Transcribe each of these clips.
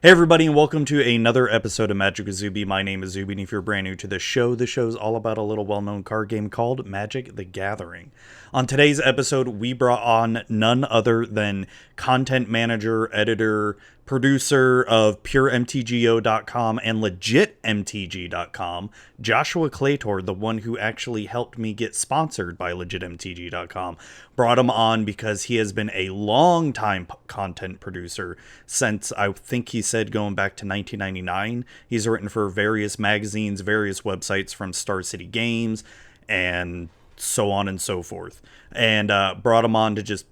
Hey everybody, and welcome to another episode of Magic with Zuby. My name is Zuby, and if you're brand new to the show's all about a little well-known card game called Magic the Gathering. On today's episode, we brought on none other than content manager, editor, producer of PureMTGO.com and LegitMTG.com, Joshua Claytor, the one who actually helped me get sponsored by LegitMTG.com. Brought him on because he has been a long-time content producer since, I think he said, going back to 1999. He's written for various magazines, various websites, from Star City Games, and so on and so forth. And brought him on to just,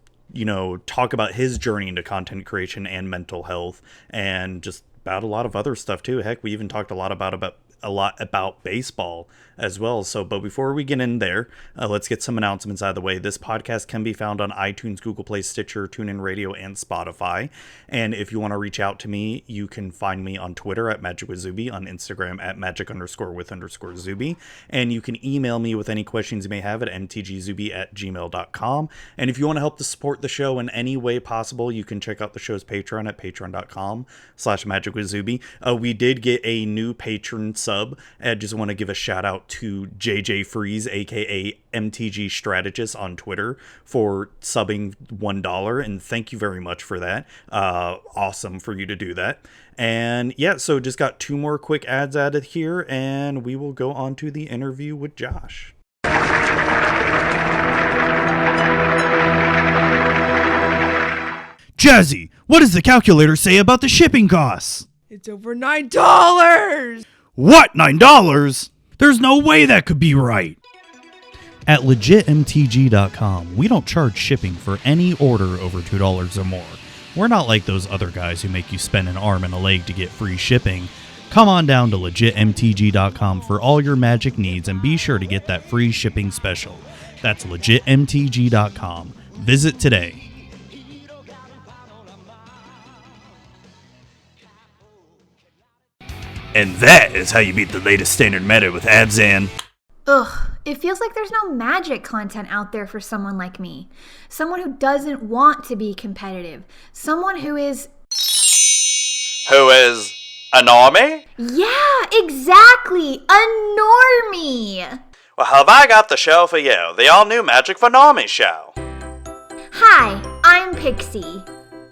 talk about his journey into content creation and mental health, and just about a lot of other stuff too. Heck, we even talked a lot about baseball as well. But before we get in there, let's get some announcements out of the way. This podcast can be found on iTunes, Google Play, Stitcher, TuneIn Radio, and Spotify. And if you want to reach out to me, you can find me on Twitter at Magic with Zuby, on Instagram at magic_with_Zuby. And you can email me with any questions you may have at mtgzuby@gmail.com. And if you want to help to support the show in any way possible, you can check out the show's Patreon at patreon.com/magicwithzuby. We did get a new patron sub. I just want to give a shout out to JJ Freeze, aka MTG Strategist on Twitter, for subbing $1, and thank you very much for that. Awesome for you to do that. And yeah, so just got two more quick ads out of here, and we will go on to the interview with Josh. Jazzy, what does the calculator say about the shipping costs? It's over $9! What, $9? There's no way that could be right. At LegitMTG.com, we don't charge shipping for any order over $2 or more. We're not like those other guys who make you spend an arm and a leg to get free shipping. Come on down to LegitMTG.com for all your Magic needs, and be sure to get that free shipping special. That's LegitMTG.com. Visit today. And that is how you beat the latest standard meta with Abzan. Ugh, it feels like there's no Magic content out there for someone like me. Someone who doesn't want to be competitive. Someone who is... Who is a normie? Yeah, exactly! A normie! Well, have I got the show for you, the all-new Magic for Normies show. Hi, I'm Pixie.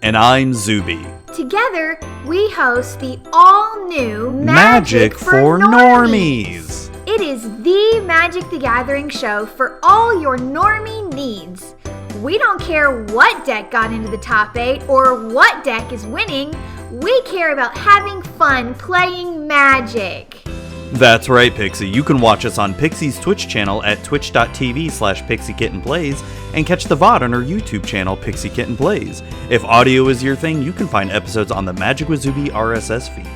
And I'm Zuby. Together, we host the all-new Magic for Normies. It is the Magic the Gathering show for all your normie needs. We don't care what deck got into the top 8 or what deck is winning. We care about having fun playing Magic. That's right, Pixie. You can watch us on Pixie's Twitch channel at twitch.tv/PixieKittenPlays and catch the VOD on our YouTube channel, Pixie Kitten Plays. If audio is your thing, you can find episodes on the Magic with Zuby RSS feed.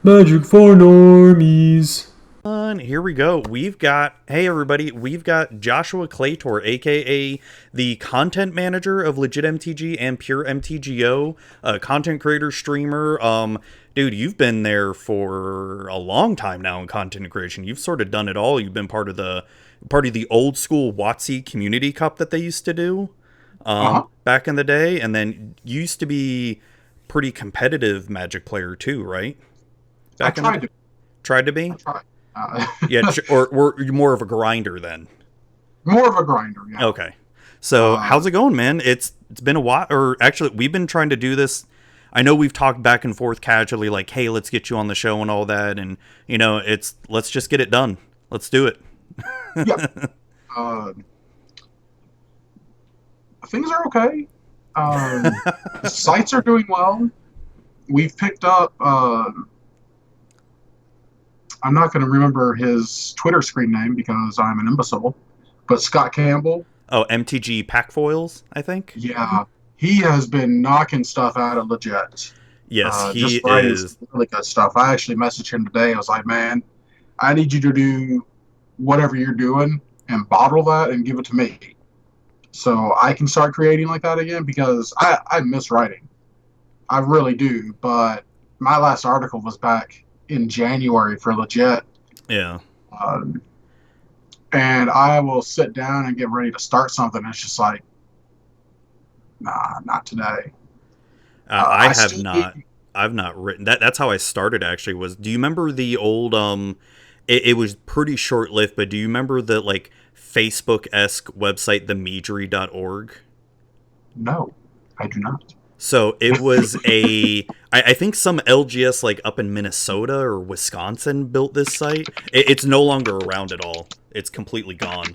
Magic for Normies. And here we go. Hey everybody, we've got Joshua Claytor, aka the content manager of LegitMTG and PureMTGO, a content creator, streamer. Dude, you've been there for a long time now in content creation. You've sort of done it all. You've been part of the old school WotC Community Cup that they used to do back in the day, and then you used to be pretty competitive Magic player too, right? Tried to be? Yeah, or were you more of a grinder then? More of a grinder, yeah. Okay. So how's it going, man? It's been a while, or actually we've been trying to do this. I know we've talked back and forth casually, like, hey, let's get you on the show and all that, and let's just get it done. Let's do it. Yeah. Things are okay. The sites are doing well. We've picked up I'm not going to remember his Twitter screen name because I'm an imbecile, but Scott Campbell. Oh, MTG Pack Foils, I think? Yeah. He has been knocking stuff out of Legit. Yes, he is. Really good stuff. I actually messaged him today. I was like, man, I need you to do whatever you're doing and bottle that and give it to me so I can start creating like that again, because I miss writing. I really do, but my last article was back in January for Legit. Yeah. And I will sit down and get ready to start something. It's just like, nah, not today. I have still not. I've not written that. That's how I started. Actually, was do you remember the old It was pretty short lived, but do you remember the like Facebook-esque website, themedry.org? No, I do not. So it was I think some LGS like up in Minnesota or Wisconsin built this site. It's no longer around at all. It's completely gone.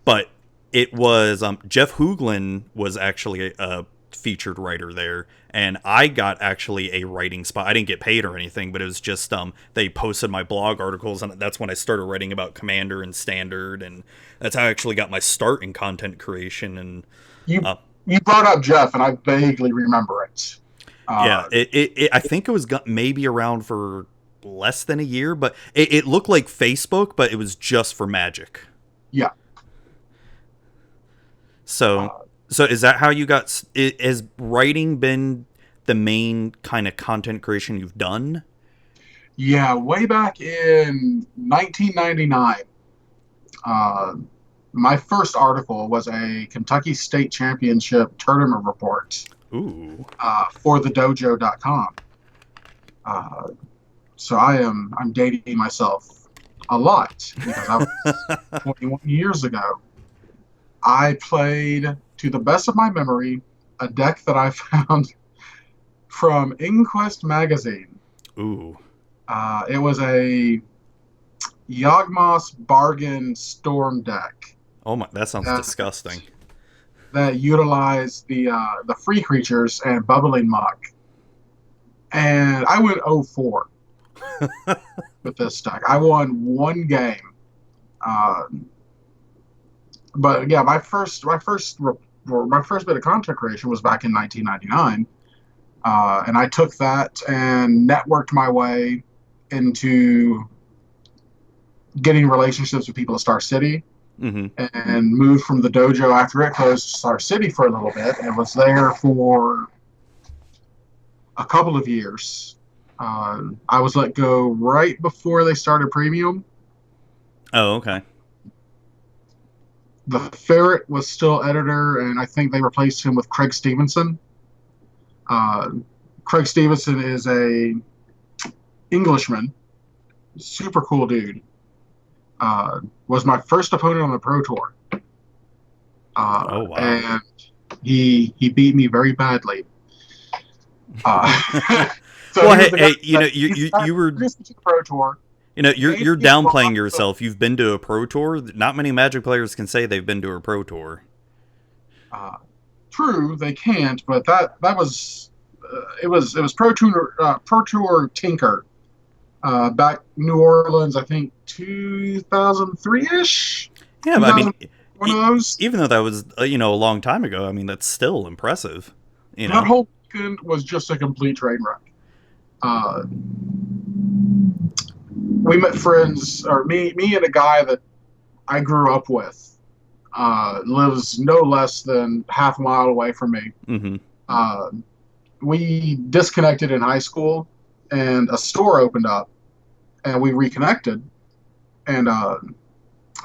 But it was Jeff Hooglin was actually a featured writer there, and I got actually a writing spot. I didn't get paid or anything, but it was just they posted my blog articles, and that's when I started writing about Commander and Standard, and that's how I actually got my start in content creation. And You brought up Jeff, and I vaguely remember it. Yeah, I think it was maybe around for less than a year, but it looked like Facebook, but it was just for Magic. Yeah. So is that how you got? Has writing been the main kind of content creation you've done? Yeah, way back in 1999, my first article was a Kentucky State Championship tournament report. Ooh. For thedojo.com. So I'm dating myself a lot because I was 21 years ago. I played, to the best of my memory, a deck that I found from Inquest magazine. Ooh. It was a Yawgmoth bargain storm deck. Oh my, that sounds disgusting. That utilized the free creatures and bubbling muck. And I went 0-4 with this deck. I won one game. But yeah, my first bit of content creation was back in 1999. And I took that and networked my way into getting relationships with people at Star City. Mm-hmm. And moved from the dojo after it closed to Star City for a little bit, and was there for a couple of years. I was let go right before they started premium. Oh, okay. The Ferret was still editor, and I think they replaced him with Craig Stevenson. Craig Stevenson is a Englishman, super cool dude. Was my first opponent on the Pro Tour. Oh, wow. And he beat me very badly. So well, hey, you were Pro Tour. You're downplaying yourself. You've been to a Pro Tour. Not many Magic players can say they've been to a Pro Tour. True, they can't, but that was it was Pro Tour Tinker. Back New Orleans, I think 2003-ish. Yeah, but I mean, one of those. Even though that was a long time ago, I mean that's still impressive. That whole weekend was just a complete train wreck. We met friends, or me and a guy that I grew up with, lives no less than half a mile away from me. Mm-hmm. We disconnected in high school, and a store opened up, and we reconnected, and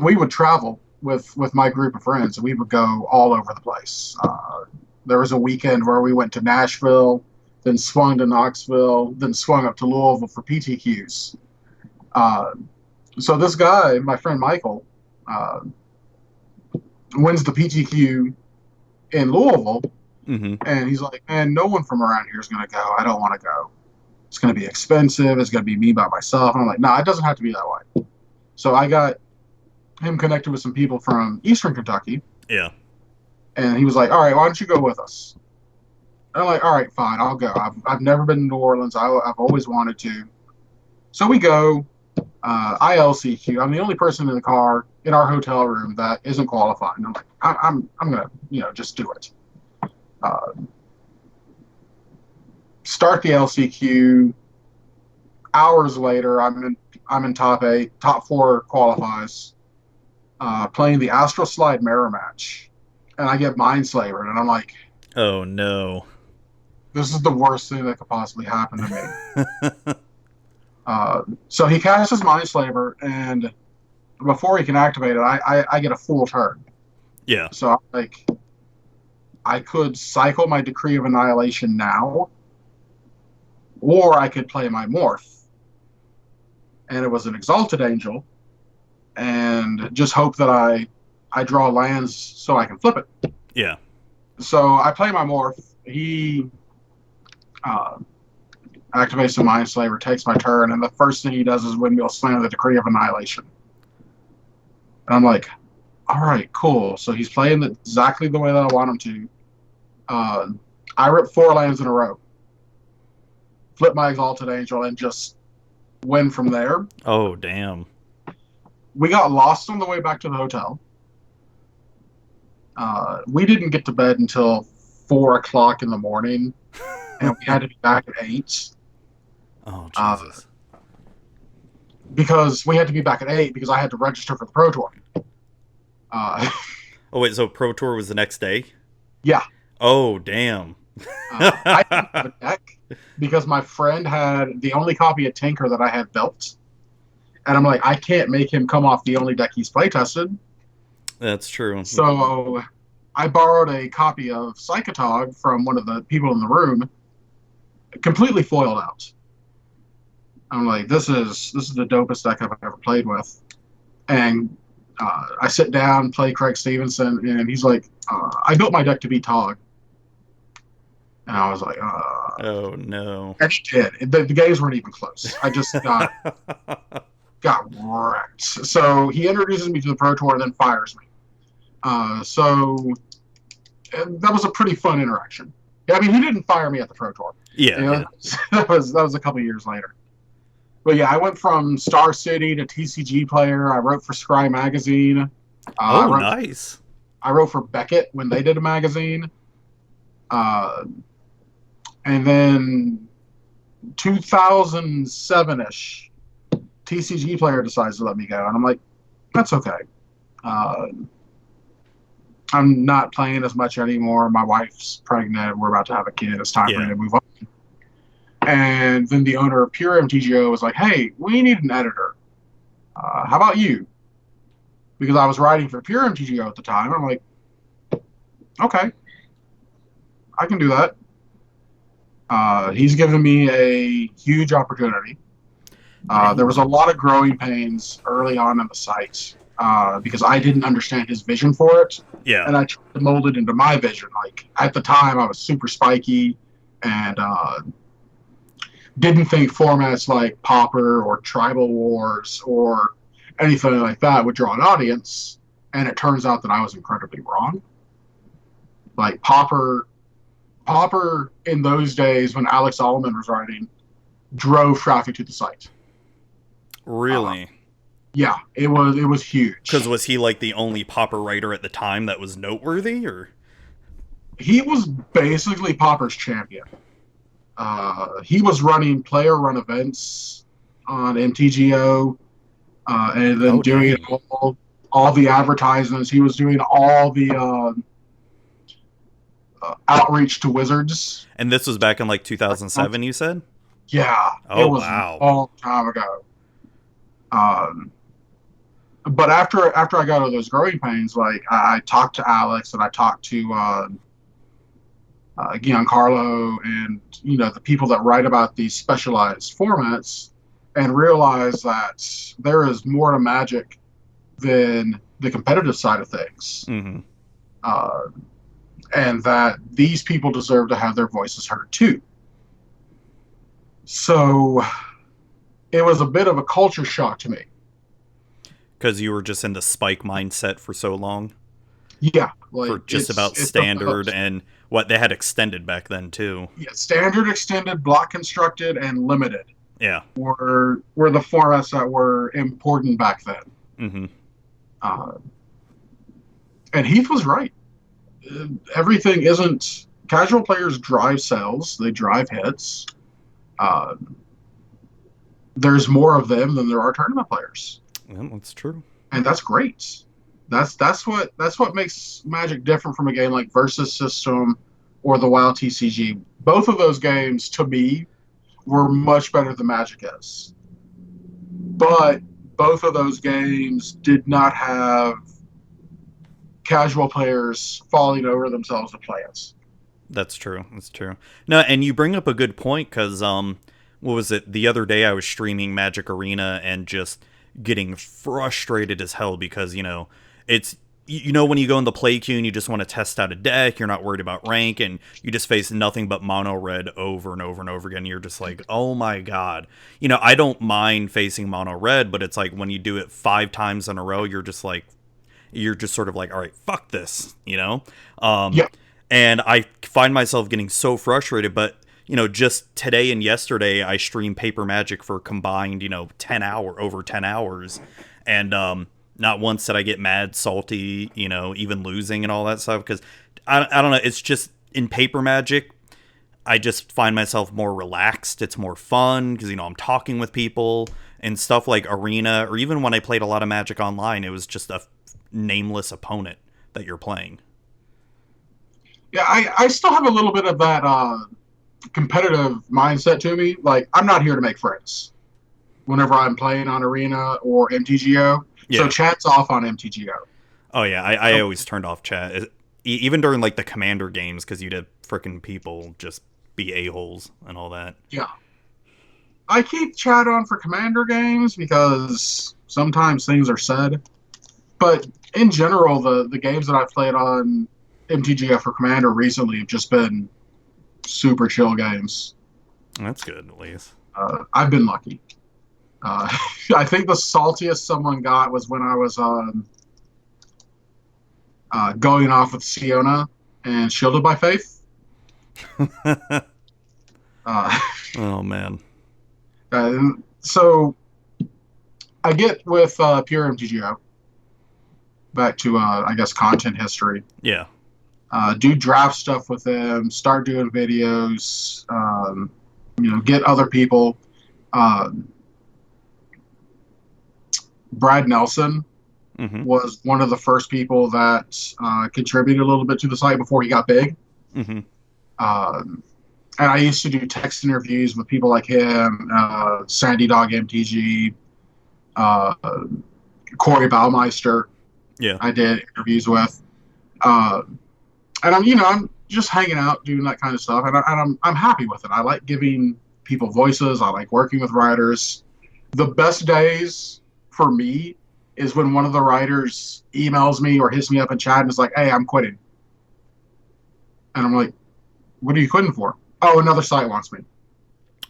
we would travel with my group of friends, and we would go all over the place. There was a weekend where we went to Nashville, then swung to Knoxville, then swung up to Louisville for PTQs. So this guy, my friend Michael, wins the PTQ in Louisville, mm-hmm. and he's like, man, no one from around here is going to go. I don't want to go. It's going to be expensive. It's going to be me by myself. And I'm like, no, it doesn't have to be that way. So I got him connected with some people from Eastern Kentucky. Yeah. And he was like, all right, why don't you go with us? And I'm like, all right, fine, I'll go. I've never been to New Orleans. I've always wanted to. So we go. ILCQ. I'm the only person in the car in our hotel room that isn't qualified. And I'm like, I'm going to, just do it. Start the LCQ. Hours later, I'm in top 8. Top 4 qualifies. Playing the Astral Slide mirror match, and I get Mindslavered, and I'm like, oh no, this is the worst thing that could possibly happen to me. So he casts his Mindslaver, and before he can activate it, I get a full turn. Yeah. So I could cycle my Decree of Annihilation now, or I could play my Morph. And it was an Exalted Angel, and just hope that I draw lands so I can flip it. Yeah. So I play my Morph. He activates the Mind Slaver, takes my turn, and the first thing he does is Windmill Slam the Decree of Annihilation. And I'm like, all right, cool. So he's playing it exactly the way that I want him to. I rip 4 lands in a row, flip my Exalted Angel, and just win from there. Oh, damn. We got lost on the way back to the hotel. We didn't get to bed until 4 o'clock in the morning, and we had to be back at 8. Oh, Jesus. Because we had to be back at 8 because I had to register for the Pro Tour. Oh, wait, so Pro Tour was the next day? Yeah. Oh, damn. I didn't have a deck because my friend had the only copy of Tinker that I had built. And I'm like, I can't make him come off the only deck he's playtested. That's true. So I borrowed a copy of Psychotog from one of the people in the room, completely foiled out. I'm like, this is the dopest deck I've ever played with. And I sit down, play Craig Stevenson, and he's like, I built my deck to beat Tog. And I was like, oh, no. And he did. The games weren't even close. I just got wrecked. So he introduces me to the Pro Tour and then fires me. So that was a pretty fun interaction. I mean, he didn't fire me at the Pro Tour. Yeah. You know, that was a couple years later. But yeah, I went from Star City to TCG player. I wrote for Scry magazine. Nice. I wrote for Beckett when they did a magazine. And then 2007-ish, TCG player decides to let me go. And I'm like, that's okay. I'm not playing as much anymore. My wife's pregnant. We're about to have a kid. It's time for me to move on. And then the owner of Pure MTGO was like, hey, we need an editor. How about you? Because I was writing for Pure MTGO at the time. I'm like, okay, I can do that. He's given me a huge opportunity. There was a lot of growing pains early on in the site because I didn't understand his vision for it. Yeah. And I tried to mold it into my vision. Like, at the time, I was super spiky and didn't think formats like Pauper or Tribal Wars or anything like that would draw an audience. And it turns out that I was incredibly wrong. Like, Pauper in those days when Alex Allman was writing drove traffic to the site. Really? Yeah, it was huge. Because was he like the only Pauper writer at the time that was noteworthy, or? He was basically Pauper's champion. He was running player-run events on MTGO, and then doing all the advertisements. He was doing all the outreach to Wizards. And this was back in like 2007, you said? Yeah. Oh, it was wow. a long time ago. But after I got all those growing pains, like I talked to Alex and I talked to Giancarlo and the people that write about these specialized formats, and realized that there is more to Magic than the competitive side of things. Mm-hmm. And that these people deserve to have their voices heard too. So it was a bit of a culture shock to me. Because you were just in the spike mindset for so long? Yeah. Like, for just about standard and what they had extended back then too. Yeah, standard, extended, block constructed, and limited. Yeah. Were the formats that were important back then. Mm-hmm. And Heath was right. Everything isn't... Casual players drive sales. They drive hits. There's more of them than there are tournament players. Well, that's true. And that's great. That's what makes Magic different from a game like Versus System or the WoW TCG. Both of those games, to me, were much better than Magic is. But both of those games did not have casual players falling over themselves to play us. That's true. That's true. No, and you bring up a good point because, what was it? The other day I was streaming Magic Arena and just getting frustrated as hell because, it's, when you go in the play queue and you just want to test out a deck, you're not worried about rank, and you just face nothing but mono red over and over and over again. You're just like, oh my God. I don't mind facing mono red, but it's like when you do it 5 times in a row, you're just sort of like, all right, fuck this, Yeah. And I find myself getting so frustrated, but just today and yesterday, I streamed Paper Magic for combined, over 10 hours. And not once did I get mad, salty, even losing and all that stuff. Because I don't know, it's just in Paper Magic, I just find myself more relaxed. It's more fun because, I'm talking with people and stuff like Arena. Or even when I played a lot of Magic Online, it was just a nameless opponent that you're playing. Yeah, I still have a little bit of that competitive mindset to me. Like, I'm not here to make friends whenever I'm playing on Arena or MTGO. Yeah. So chat's off on MTGO. Oh, yeah. I always turned off chat. Even during, like, the Commander games, because you'd have frickin' people just be a-holes and all that. Yeah. I keep chat on for Commander games because sometimes things are said. But in general, the games that I've played on MTGO for Commander recently have just been super chill games. That's good, at least. I've been lucky. I think the saltiest someone got was when I was going off with Siona and Shielded by Faith. Oh, man. So I get with Pure MTGO. Back to, I guess, content history. Yeah. Do draft stuff with them, start doing videos, get other people. Brad Nelson was one of the first people that contributed a little bit to the site before he got big. And I used to do text interviews with people like him, Sandy Dog MTG, Corey Baumeister. Yeah, I did interviews with. And I'm just hanging out, doing that kind of stuff, and I'm happy with it. I like giving people voices. I like working with writers. The best days for me is when one of the writers emails me or hits me up in chat and is like, "Hey, I'm quitting," and I'm like, "What are you quitting for?" "Oh, another site wants me."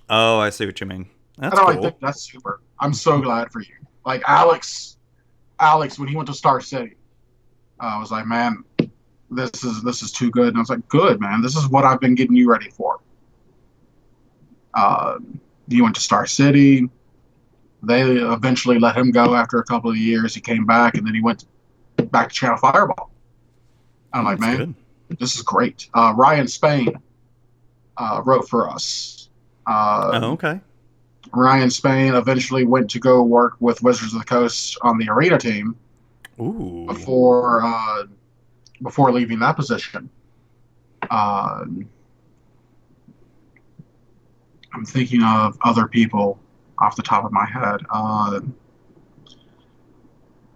Oh, I see what you mean. That's cool. Like, think that's super. I'm so glad for you. Like Alex, when he went to Star City, I was like, "Man, this is too good." And I was like, "Good, man. This is what I've been getting you ready for." He went to Star City. They eventually let him go after a couple of years. He came back, and then he went back to Channel Fireball. I'm like, man, this is great. Ryan Spain wrote for us. Okay. Ryan Spain eventually went to go work with Wizards of the Coast on the Arena team. Ooh. Before leaving that position. I'm thinking of other people off the top of my head.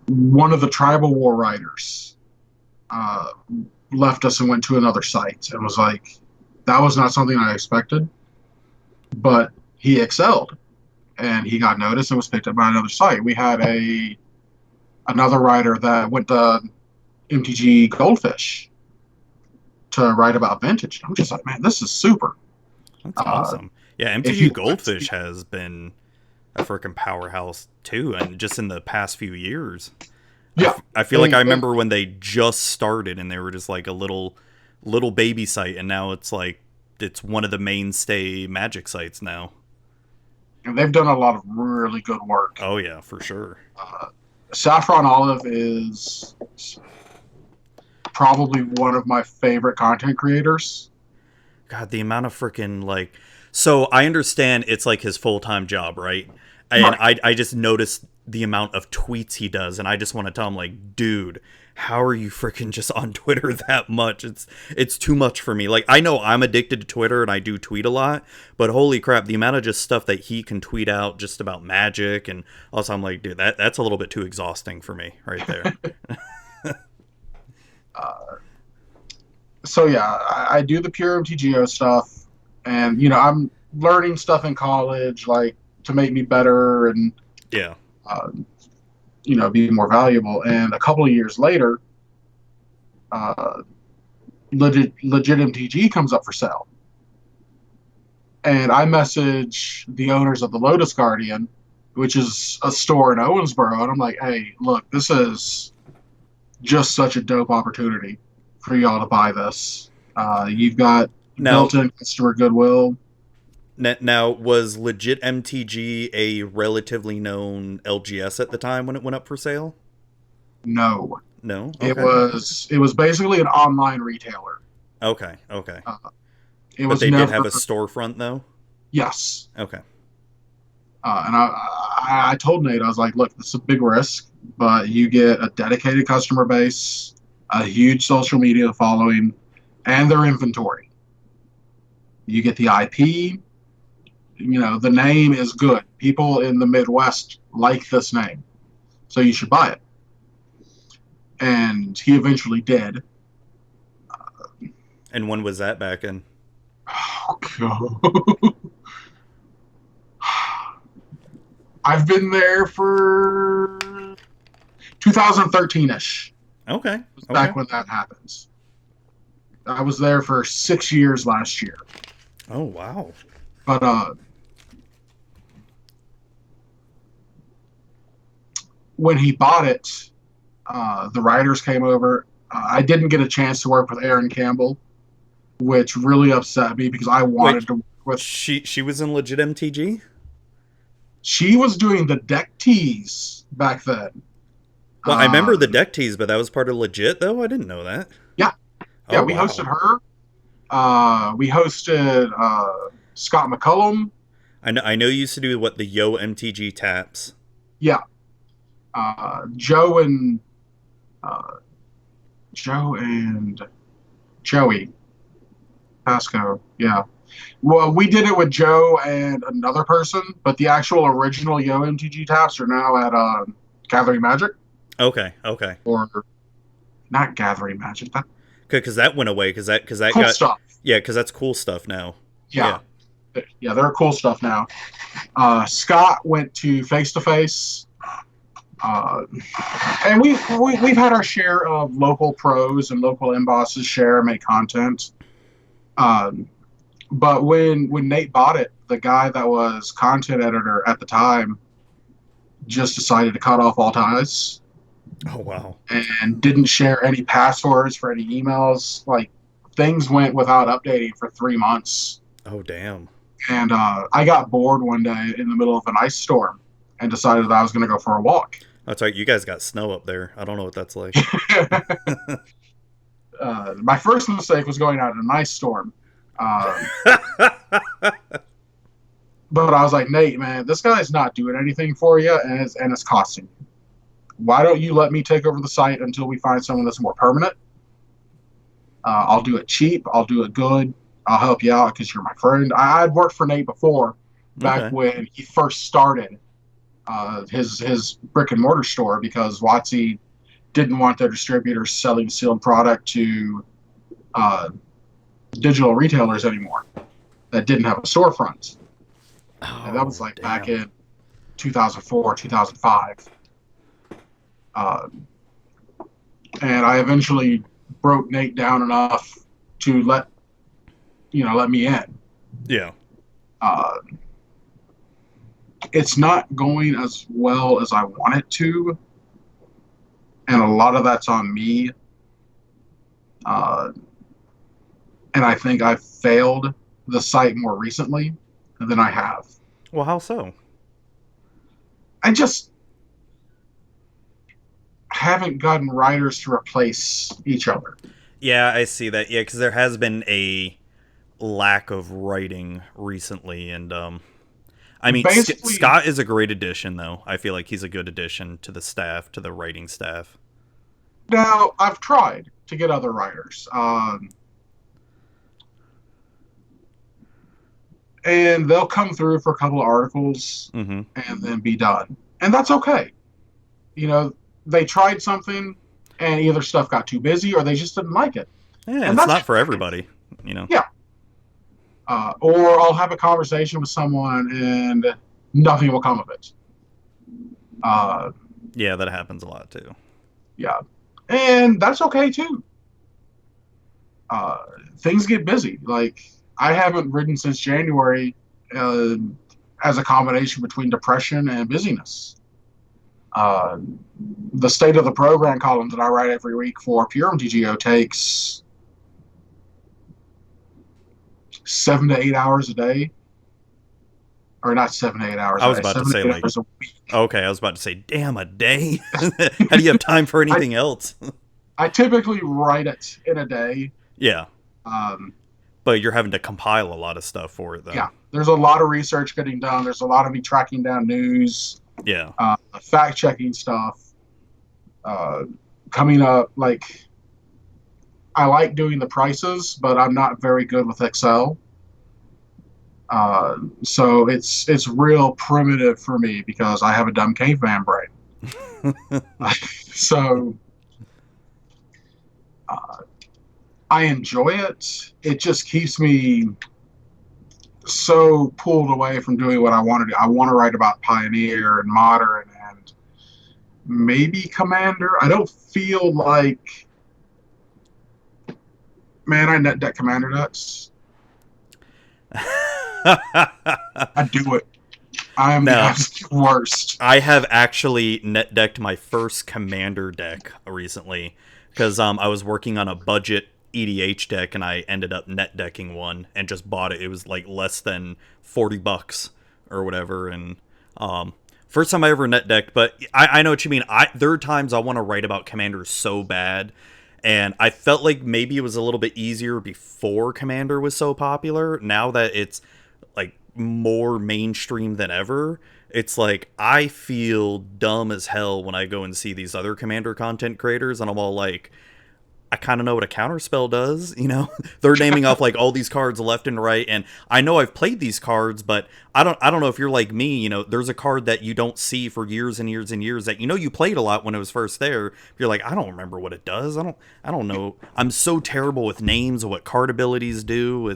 One of the Tribal War writers left us and went to another site and was like, that was not something I expected, but he excelled and he got noticed and was picked up by another site. We had another writer that went to MTG Goldfish to write about vintage. I'm just like, man, this is super. That's awesome. Yeah, MTG Goldfish has been a freaking powerhouse too, and just in the past few years. Yeah, I feel like I remember when they just started and they were just like a little baby site, and now it's like it's one of the mainstay Magic sites now. And they've done a lot of really good work. Oh yeah, for sure. Saffron Olive is probably one of my favorite content creators. God, the amount of freaking like. So I understand it's like his full-time job, right? And I just noticed the amount of tweets he does, and I just want to tell him, like, dude, how are you freaking just on Twitter that much? It's too much for me. Like, I know I'm addicted to Twitter, and I do tweet a lot, but holy crap, the amount of just stuff that he can tweet out just about Magic, and also I'm like, dude, that's a little bit too exhausting for me right there. So yeah, I do the pure MTGO stuff, and I'm learning stuff in college, like to make me better and Yeah. uh, be more valuable. And a couple of years later, uh, legit MTG comes up for sale, and I message the owners of the Lotus Guardian, which is a store in Owensboro, and I'm like, hey, look, this is just such a dope opportunity for y'all to buy this. You've got built-in customer goodwill. Now, was legit MTG a relatively known LGS at the time when it went up for sale? No. No? It Okay. was basically an online retailer. Okay. It But was they never, did have a storefront, though? yes. Okay. And I told Nate, I was like, look, this is a big risk, but you get a dedicated customer base, a huge social media following, and their inventory. You get the IP. The name is good. People in the Midwest like this name, so you should buy it. And he eventually did. And when was that back in? Oh, God. I've been there for 2013-ish. Okay. Back when that happens. I was there for 6 years last year. Oh, wow. But when he bought it, the writers came over. I didn't get a chance to work with Aaron Campbell, which really upset me because I wanted to work with. She was in legit MTG? She was doing the deck teas back then. Well, I remember the deck teas, but that was part of legit, though? I didn't know that. Yeah. Yeah, Oh, we wow. hosted her. We hosted Scott McCullum. I know you used to do, the Yo MTG taps. Yeah. Joe and Joey Pasco. Yeah. Well, we did it with Joe and another person, but the actual original Yo MTG taps are now at Gathering Magic. Okay. Or not Gathering Magic. That Because that went away, because that cool got... stuff. Yeah, because that's cool stuff now. Yeah, they're cool stuff now. Scott went to Face to Face, and we've had our share of local pros and local embosses share and make content. But when Nate bought it, the guy that was content editor at the time just decided to cut off all ties. Oh, wow. And didn't share any passwords for any emails. Like, things went without updating for 3 months. Oh, damn. And I got bored one day in the middle of an ice storm and decided that I was going to go for a walk. That's right. You guys got snow up there. I don't know what that's like. My first mistake was going out in an ice storm. But I was like, Nate, man, this guy's not doing anything for you, and it's costing you. Why don't you let me take over the site until we find someone that's more permanent? I'll do it cheap. I'll do it good. I'll help you out because you're my friend. I'd worked for Nate before, back when he first started his brick and mortar store, because WotC didn't want their distributors selling sealed product to digital retailers anymore that didn't have a storefront. And that was back in 2004, 2005. And I eventually broke Nate down enough to let me in. Yeah. It's not going as well as I want it to, and a lot of that's on me. And I think I've failed the site more recently than I have. Well, how so? I just haven't gotten writers to replace each other. Yeah, I see that. Yeah, because there has been a lack of writing recently, and I mean, Scott is a great addition, though. I feel like he's a good addition to the staff, to the writing staff. Now, I've tried to get other writers, and they'll come through for a couple of articles and then be done, and that's okay. They tried something and either stuff got too busy or they just didn't like it. Yeah, And it's that's not for everybody, you know. Yeah. Or I'll have a conversation with someone and nothing will come of it. Yeah, that happens a lot too. Yeah. And that's okay too. Things get busy. Like, I haven't ridden since January as a combination between depression and busyness. The state of the program column that I write every week for Pure MTGO takes 7 to 8 hours a day. Or not 7 to 8 hours a day. I was about to say, like, a week. Okay, I was about to say, damn, a day? How do you have time for anything else? I typically write it in a day. Yeah. But you're having to compile a lot of stuff for it, though. Yeah. There's a lot of research getting done. There's a lot of me tracking down news. Yeah. Fact-checking stuff. Coming up, like, I like doing the prices, but I'm not very good with Excel. So it's real primitive for me because I have a dumb caveman brain. So I enjoy it. It just keeps me so pulled away from doing what I want to do. I want to write about Pioneer and Modern and maybe Commander. I don't feel like, man, I net deck Commander decks. I do it. I am the absolute worst. I have actually net decked my first Commander deck recently because I was working on a budget EDH deck and I ended up net decking one and just bought it. It was like less than $40 or whatever. And first time I ever net decked, but I know what you mean. There are times I want to write about Commander so bad. And I felt like maybe it was a little bit easier before Commander was so popular. Now that it's like more mainstream than ever, it's like I feel dumb as hell when I go and see these other Commander content creators and I'm all like, I kind of know what a counterspell does, you know? They're naming off like all these cards left and right, and I know I've played these cards, but I don't know if you're like me, you know, there's a card that you don't see for years and years and years that you know you played a lot when it was first there. You're like, I don't remember what it does. I don't know. I'm so terrible with names of what card abilities do.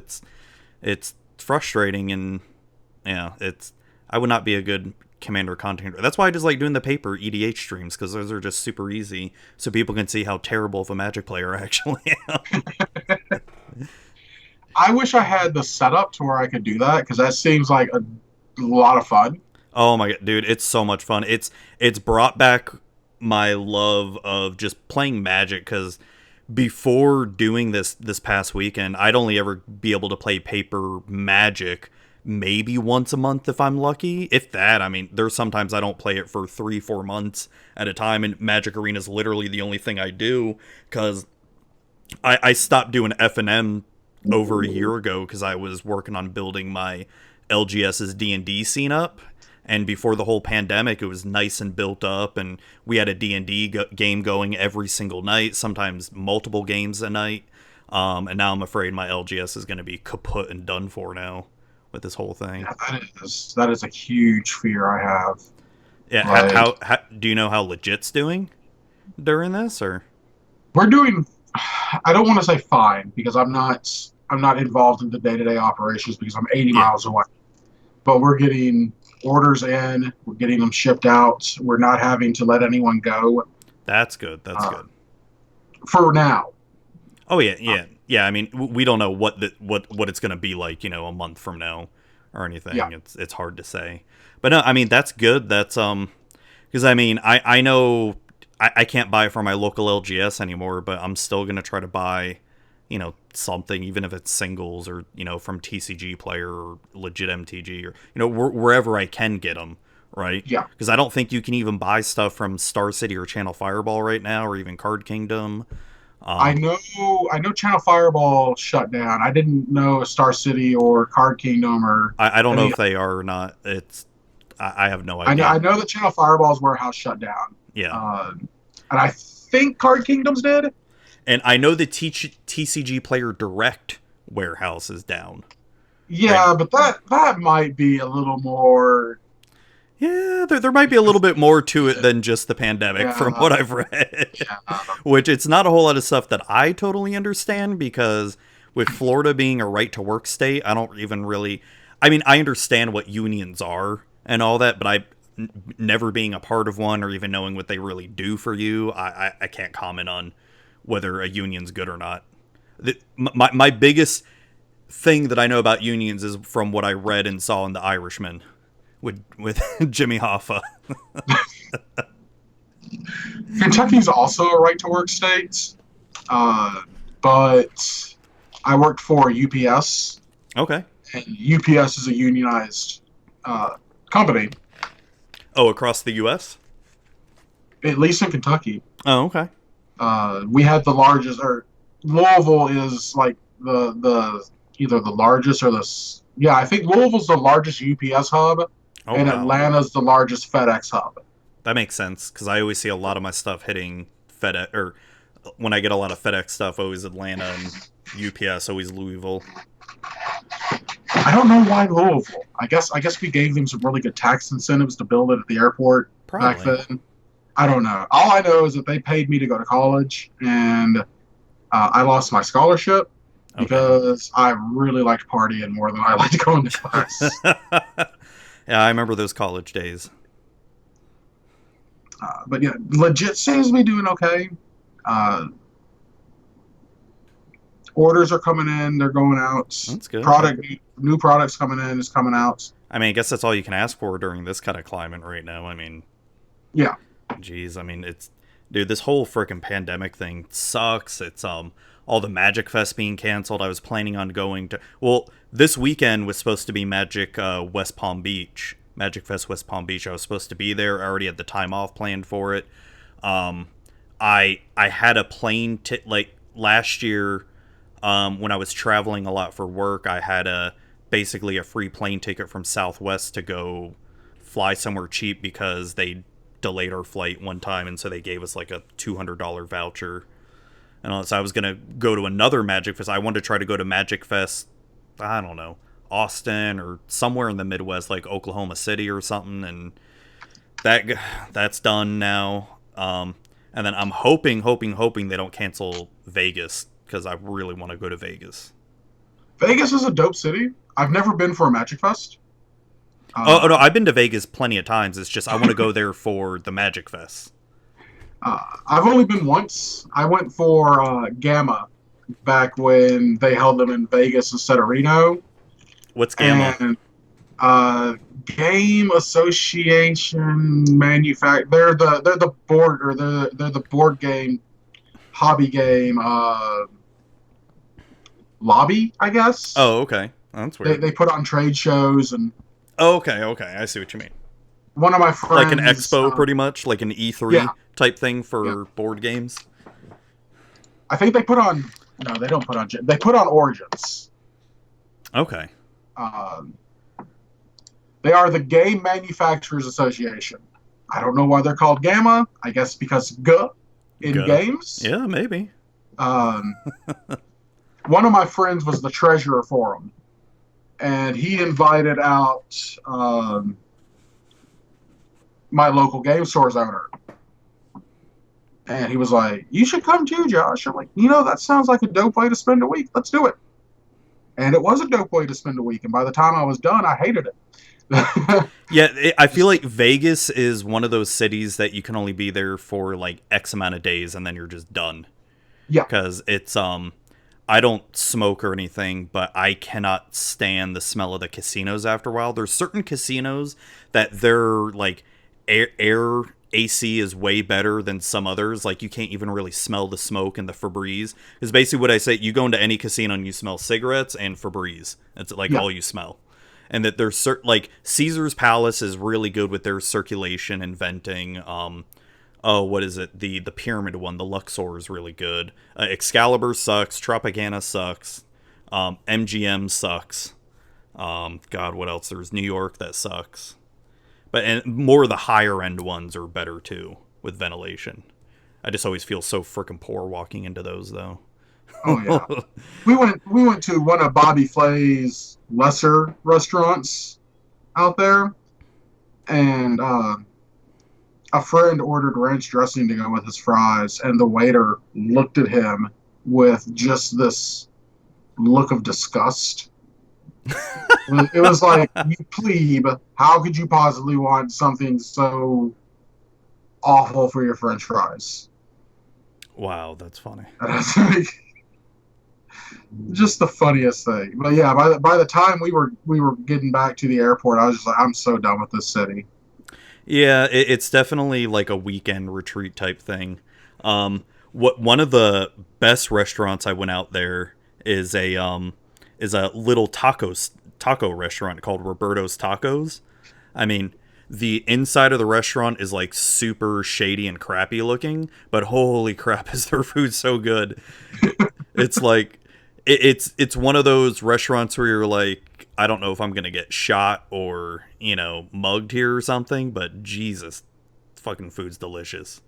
It's frustrating, and yeah, I would not be a good Commander content. That's why I just like doing the paper EDH streams, because those are just super easy, so people can see how terrible of a Magic player I actually am. I wish I had the setup to where I could do that, because that seems like a lot of fun. Oh my god, dude, it's so much fun. It's brought back my love of just playing Magic, because before doing this past weekend, I'd only ever be able to play paper Magic maybe once a month if I'm lucky. If that, I mean, there's sometimes I don't play it for 3-4 months at a time, and Magic Arena is literally the only thing I do, because I stopped doing F&M over a year ago because I was working on building my LGS's D&D scene up, and before the whole pandemic it was nice and built up, and we had a D&D game going every single night, sometimes multiple games a night, and now I'm afraid my LGS is going to be kaput and done for now with this whole thing. Yeah, that is a huge fear I have. Yeah, like, how do you know how legit's doing during this, or? We're doing, I don't want to say fine, because I'm not involved in the day-to-day operations because I'm 80 miles away. But we're getting orders in, we're getting them shipped out, we're not having to let anyone go. That's good. That's good. For now. Oh yeah. Yeah, I mean, we don't know what it's going to be like, you know, a month from now or anything. Yeah. It's hard to say. But no, I mean, that's good. That's because I mean, I know I can't buy from my local LGS anymore, but I'm still going to try to buy, you know, something, even if it's singles or, you know, from TCG Player or legit MTG, or, you know, wherever I can get them, right? Yeah. Because I don't think you can even buy stuff from Star City or Channel Fireball right now, or even Card Kingdom. I know Channel Fireball shut down. I didn't know Star City or Card Kingdom or... I don't know if they are or not. I have no idea. I know that Channel Fireball's warehouse shut down. Yeah. And I think Card Kingdom's did. And I know the TCG Player Direct warehouse is down. Yeah, right? But that might be a little more... Yeah, there might be a little bit more to it than just the pandemic from what I've read. Yeah. Which it's not a whole lot of stuff that I totally understand, because with Florida being a right to work state, I don't even really. I mean, I understand what unions are and all that, but never being a part of one or even knowing what they really do for you, I can't comment on whether a union's good or not. My biggest thing that I know about unions is from what I read and saw in The Irishman with Jimmy Hoffa. Kentucky's also a right to work state, but I worked for UPS. Okay. And UPS is a unionized company. Oh, across the U.S.? At least in Kentucky. Oh, okay. We had the largest, or Louisville is like the either the largest or I think Louisville's the largest UPS hub, and wow. Atlanta's the largest FedEx hub. That makes sense, because I always see a lot of my stuff hitting FedEx, or when I get a lot of FedEx stuff, always Atlanta, and UPS, always Louisville. I don't know why Louisville. I guess we gave them some really good tax incentives to build it at the airport back then. I don't know. All I know is that they paid me to go to college, and I lost my scholarship because I really liked partying more than I liked going to class. Yeah, I remember those college days. But yeah, legit seems to be doing okay. Orders are coming in, they're going out. That's good. New products coming in, is coming out. I mean, I guess that's all you can ask for during this kind of climate right now. I mean, yeah. Geez, I mean, dude, this whole freaking pandemic thing sucks. It's all the Magic Fest being canceled. I was planning on going to, this weekend was supposed to be Magic Fest West Palm Beach. I was supposed to be there. I already had the time off planned for it. I had a plane like last year. When I was traveling a lot for work, I had basically a free plane ticket from Southwest to go fly somewhere cheap, because they delayed our flight one time, and so they gave us like a $200 voucher. And so I was going to go to another Magic Fest. I wanted to try to go to Magic Fest, I don't know, Austin or somewhere in the Midwest, like Oklahoma City or something, and that's done now. And then I'm hoping they don't cancel Vegas, because I really want to go to Vegas. Vegas is a dope city. I've never been for a Magic Fest. No, I've been to Vegas plenty of times. It's just I want to go there for the Magic Fest. I've only been once. I went for Gamma back when they held them in Vegas instead of Reno. What's Gamma? And Game Association They're the board, or they're the board game, hobby game lobby, I guess. Oh, okay. That's weird. They put on trade shows and. Oh, okay. I see what you mean. One of my friends, like an expo, pretty much, like an E3 type thing for board games. I think they put on. No, they don't put on. They put on Origins. Okay. They are the Game Manufacturers Association. I don't know why they're called Gamma. I guess because G in games. Yeah, maybe. One of my friends was the treasurer for them, and he invited out my local game stores owner. And he was like, "You should come too, Josh." I'm like, that sounds like a dope way to spend a week. Let's do it. And it was a dope way to spend a week. And by the time I was done, I hated it. Yeah, I feel like Vegas is one of those cities that you can only be there for like X amount of days, and then you're just done. Yeah. Because it's, I don't smoke or anything, but I cannot stand the smell of the casinos after a while. There's certain casinos that they're like air AC is way better than some others. Like, you can't even really smell the smoke and the Febreze. Is basically what I say. You go into any casino and you smell cigarettes and Febreze. That's like all you smell. And that there's like Caesar's Palace is really good with their circulation and venting. What is it? The pyramid one, the Luxor, is really good. Excalibur sucks. Tropicana sucks. MGM sucks. God, what else? There's New York that sucks. And more of the higher end ones are better too with ventilation. I just always feel so freaking poor walking into those though. Oh yeah, we went to one of Bobby Flay's lesser restaurants out there, and a friend ordered ranch dressing to go with his fries, and the waiter looked at him with just this look of disgust. It was like, you plebe, how could you possibly want something so awful for your French fries? Wow, that's funny. That's like, just the funniest thing. But yeah, by the time we were getting back to the airport, I was just like, I'm so done with this city. Yeah, it's definitely like a weekend retreat type thing. One of the best restaurants I went out there is a little taco restaurant called Roberto's Tacos. I mean, the inside of the restaurant is like super shady and crappy looking, but holy crap, is their food so good. It's like it's one of those restaurants where you're like, I don't know if I'm gonna get shot or, mugged here or something, but Jesus, fucking food's delicious.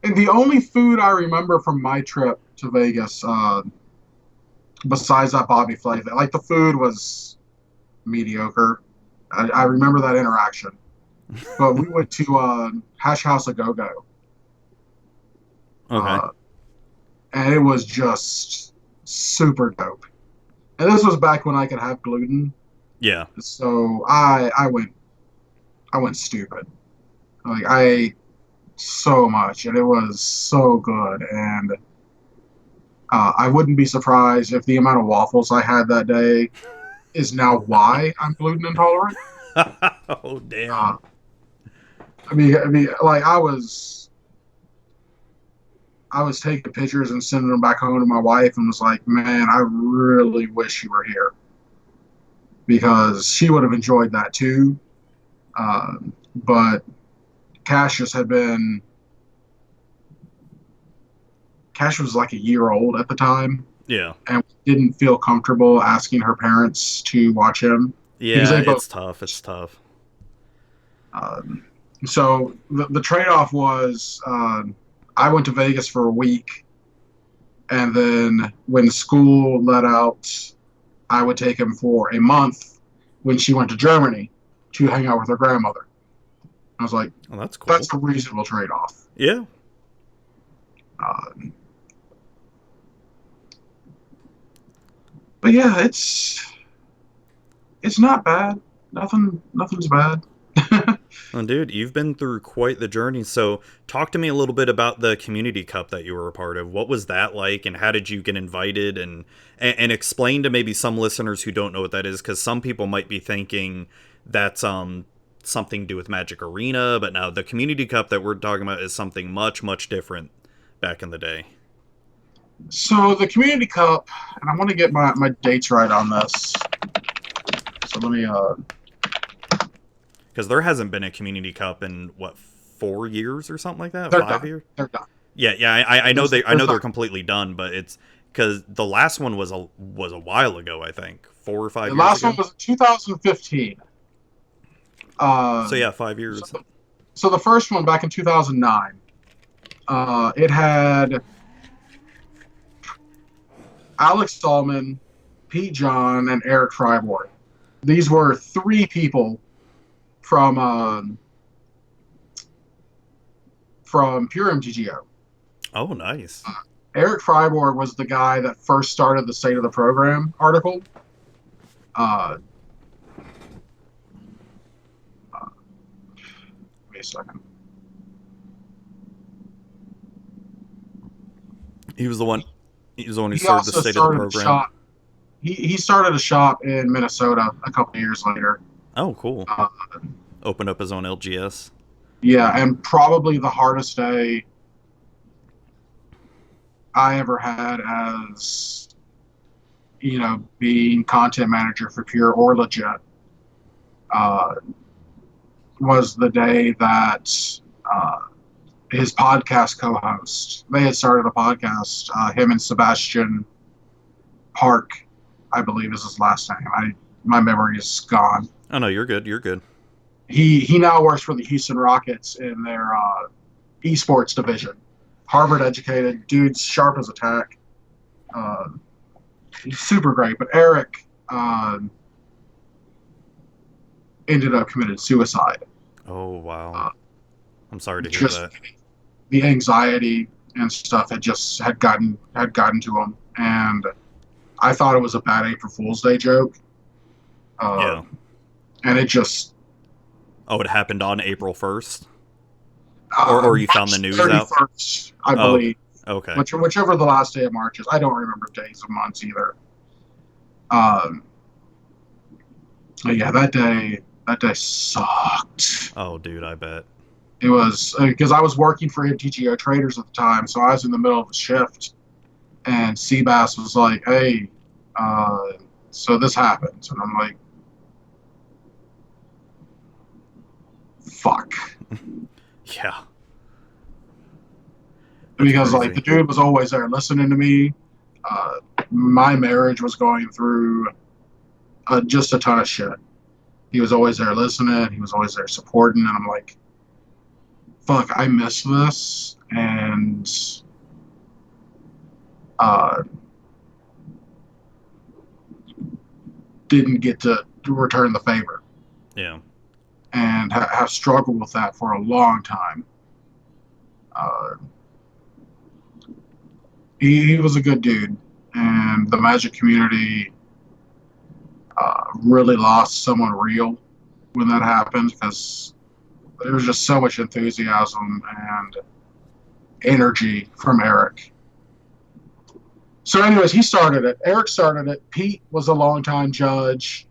And the only food I remember from my trip to Vegas, besides that Bobby Flay thing, like the food was mediocre. I remember that interaction. But we went to Hash House a Go Go. Okay. And it was just super dope. And this was back when I could have gluten. Yeah. So I went stupid. Like I ate so much, and it was so good. And I wouldn't be surprised if the amount of waffles I had that day is now why I'm gluten intolerant. Oh damn. I mean, like I was taking pictures and sending them back home to my wife, and was like, man, I really wish you were here, because she would have enjoyed that too. But Cash was like a year old at the time. Yeah. And didn't feel comfortable asking her parents to watch him. Yeah, it's tough. It's tough. So the trade-off was I went to Vegas for a week, and then when school let out, I would take him for a month when she went to Germany to hang out with her grandmother. I was like, oh, that's cool. That's a reasonable trade-off. Yeah. But yeah, it's not bad. Nothing's bad. Well, dude, you've been through quite the journey. So talk to me a little bit about the Community Cup that you were a part of. What was that like, and how did you get invited? And explain to maybe some listeners who don't know what that is, because some people might be thinking that's something to do with Magic Arena, but now the Community Cup that we're talking about is something much, much different back in the day. So the Community Cup, and I want to get my dates right on this. So let me because there hasn't been a Community Cup in what, 4 years or something like that. They're 5 done. years. They're done. Yeah. I know they're completely done, but it's because the last one was a while ago. I think 4 or 5 years ago. The last one was 2015. So yeah, 5 years. So the first one back in 2009, it had Alex Stallman, Pete John, and Eric Fryborg. These were 3 people from Pure MTGO. Oh, nice. Eric Fryborg was the guy that first started the State of the Program article. Wait a second. He was the one who started the State of the Program. He started a shop in Minnesota a couple of years later. Oh, cool. Opened up his own LGS. Yeah, and probably the hardest day I ever had as, being content manager for Pure or Legit, was the day that his podcast co-host, they had started a podcast, him and Sebastian Park, I believe is his last name. My memory is gone. Oh no, you're good. You're good. He now works for the Houston Rockets in their esports division. Harvard educated, dude's sharp as a tack. He's super great. But Eric ended up committed suicide. Oh, wow. Uh, I'm sorry to hear just that. the anxiety and stuff had gotten to him, and I thought it was a bad April Fool's Day joke. Yeah. And it just Oh, it happened on April 1st? Or you found the news out? 31st, I Oh, believe. okay. Whichever the last day of March is. I don't remember days of months either. But yeah, that day sucked. Oh, dude, I bet. It was because I was working for MTGO Traders at the time, so I was in the middle of a shift, and Seabass was like, "Hey, so this happens," and I'm like, "Fuck." Yeah. Because crazy. like the dude was always there listening to me. My marriage was going through just a ton of shit. He was always there listening. He was always there supporting, and I'm like, "Fuck, I miss this," and didn't get to return the favor, Yeah. and have struggled with that for a long time. He was a good dude, and the Magic community really lost someone real when that happened, because there was just so much enthusiasm and energy from Eric. So anyways, he started it. Eric started it. Pete was a longtime judge,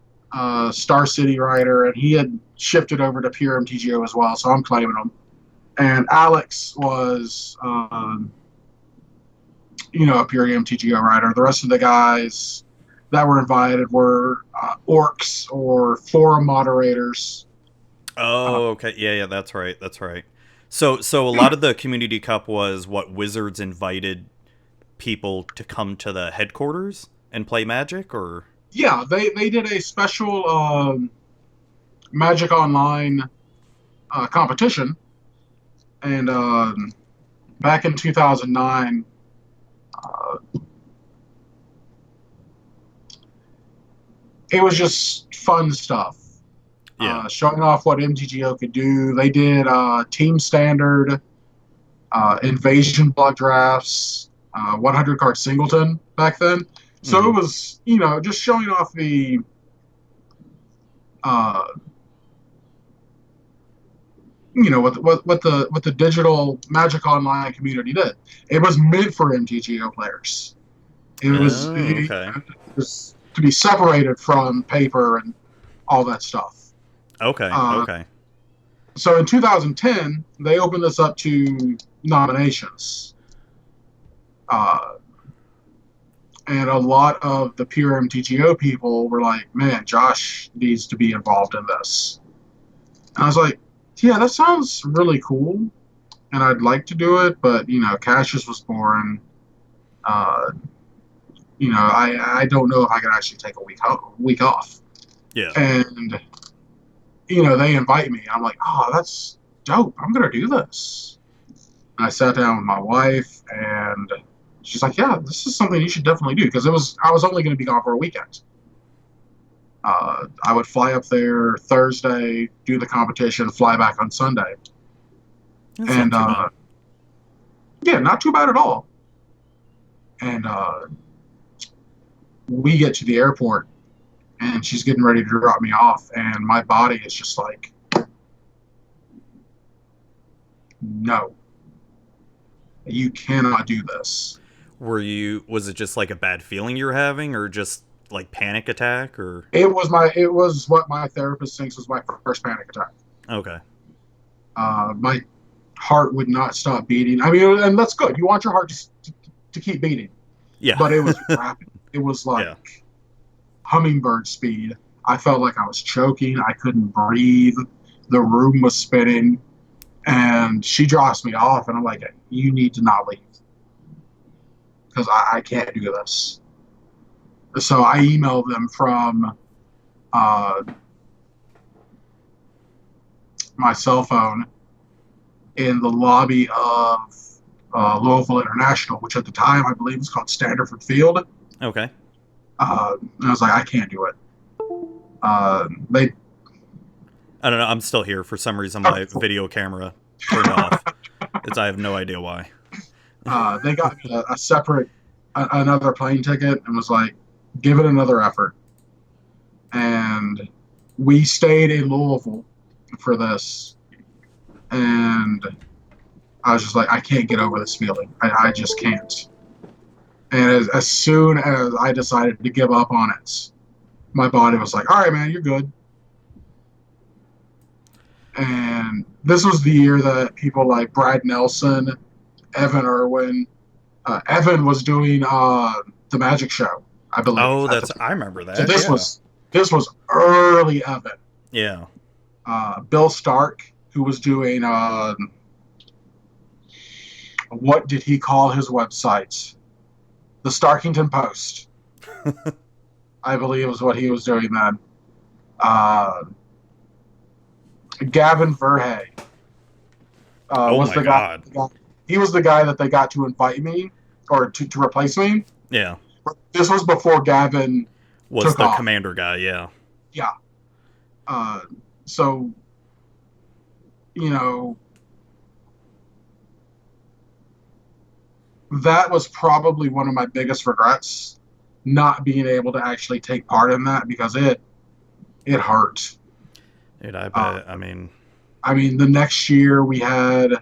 Star City writer, and he had shifted over to Pure MTGO as well, so I'm claiming him. And Alex was, a Pure MTGO writer. The rest of the guys that were invited were orcs or forum moderators. Oh, okay. Yeah, that's right. That's right. So a lot of the Community Cup was what Wizards invited people to come to the headquarters and play Magic, or Yeah, they did a special Magic Online competition, and back in 2009, it was just fun stuff. yeah. Showing off what MTGO could do. They did team standard, invasion block drafts, 100 card singleton back then. So it was, just showing off the what the digital Magic Online community did. It was meant for MTGO players. It was, okay. it was to be separated from paper and all that stuff. Okay. Okay. So in 2010, they opened this up to nominations. And a lot of the pure MTGO people were like, "Man, Josh needs to be involved in this." And I was like, "Yeah, that sounds really cool, and I'd like to do it, but Cassius was born. I don't know if I can actually take a week off." Yeah. And they invite me. I'm like, "Oh, that's dope. I'm gonna do this." And I sat down with my wife, and she's like, "Yeah, this is something you should definitely do," because I was only going to be gone for a weekend. I would fly up there Thursday, do the competition, fly back on Sunday. That's And not too bad. yeah, not too bad at all. And we get to the airport, and she's getting ready to drop me off, and my body is just like, "No, you cannot do this." Was it just like a bad feeling you were having, or just like panic attack, or? It was what my therapist thinks was my first panic attack. Okay. My heart would not stop beating. I mean, and that's good. You want your heart to keep beating. Yeah. But it was rapid. It was like Yeah. hummingbird speed. I felt like I was choking. I couldn't breathe. The room was spinning. And she drops me off, and I'm like, "You need to not leave, because I can't do this." So I emailed them from my cell phone in the lobby of Louisville International, which at the time I believe was called Standerford Field. Okay. And I was like, "I can't do it." I don't know. I'm still here. For some reason, my video camera turned off. I have no idea why. They got me a separate, another plane ticket and was like, give it another effort. And we stayed in Louisville for this. And I was just like, I can't get over this feeling. I just can't. And as soon as I decided to give up on it, my body was like, all right, man, you're good. And this was the year that people like Brad Nelson, Evan Irwin, Evan was doing the Magic Show, I believe. Oh, I remember that. So this was early Evan. Yeah. Bill Stark, who was doing what did he call his website? The Starkington Post. I believe was what he was doing then. Gavin Verhey was the guy. He was the guy that they got to invite me or to replace me. Yeah. This was before Gavin was took the off. commander guy. Yeah. Yeah. So, you know, that was probably one of my biggest regrets, not being able to actually take part in that, because it hurt. Dude, I bet. I mean, the next year we had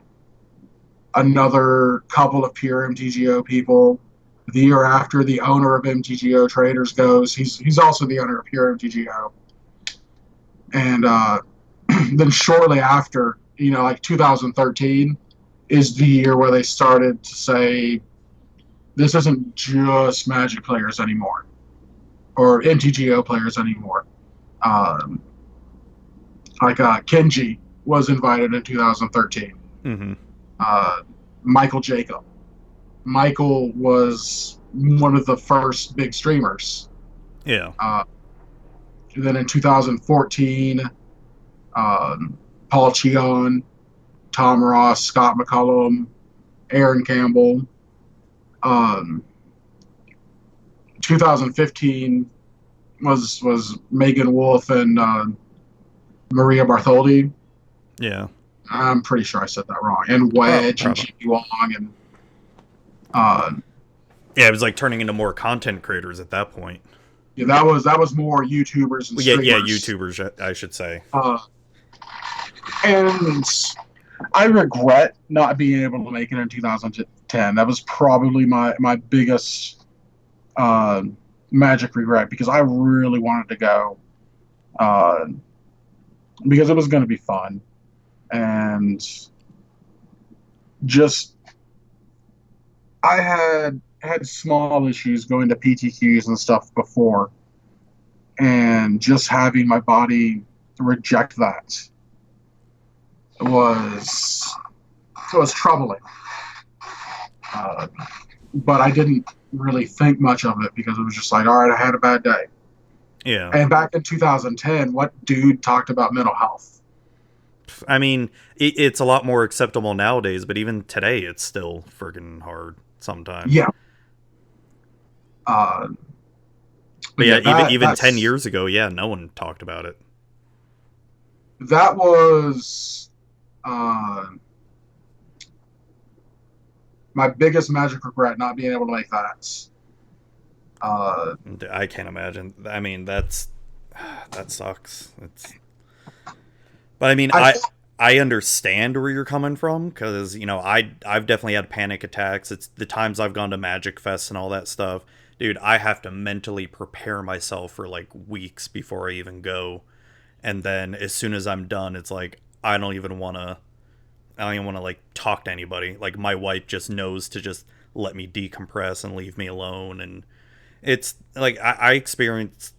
another couple of pure MTGO people. The year after, the owner of MTGO Traders goes. He's also the owner of pure MTGO. And then shortly after, like 2013 is the year where they started to say, this isn't just Magic players anymore, or MTGO players anymore. Kenji was invited in 2013. Mm-hmm. Michael Jacob. Michael was one of the first big streamers. Yeah. Then in 2014, Paul Cheon, Tom Ross, Scott McCullum, Aaron Campbell. 2015 was Megan Wolf and Maria Bartholdi. Yeah. I'm pretty sure I said that wrong. And Wedge and Jimmy Wong and yeah, it was like turning into more content creators at that point. Yeah, that was more YouTubers and streamers. Yeah, YouTubers, I should say. And I regret not being able to make it in 2010. That was probably my biggest Magic regret, because I really wanted to go, because it was going to be fun, and just I had small issues going to PTQs and stuff before, and just having my body reject that was troubling. But I didn't really think much of it, because it was just like, all right, I had a bad day. Yeah. And back in 2010, what dude talked about mental health? I mean, it's a lot more acceptable nowadays, but even today, it's still friggin' hard sometimes. Yeah. But yeah, even 10 years ago, yeah, no one talked about it. That was my biggest Magic regret, not being able to make that. I can't imagine. I mean, that sucks. But I mean, I understand where you're coming from, because I've definitely had panic attacks. It's the times I've gone to Magic Fest and all that stuff. Dude, I have to mentally prepare myself for like weeks before I even go. And then as soon as I'm done, it's like, I don't even want to like talk to anybody. Like, my wife just knows to just let me decompress and leave me alone. And it's like, I experienced,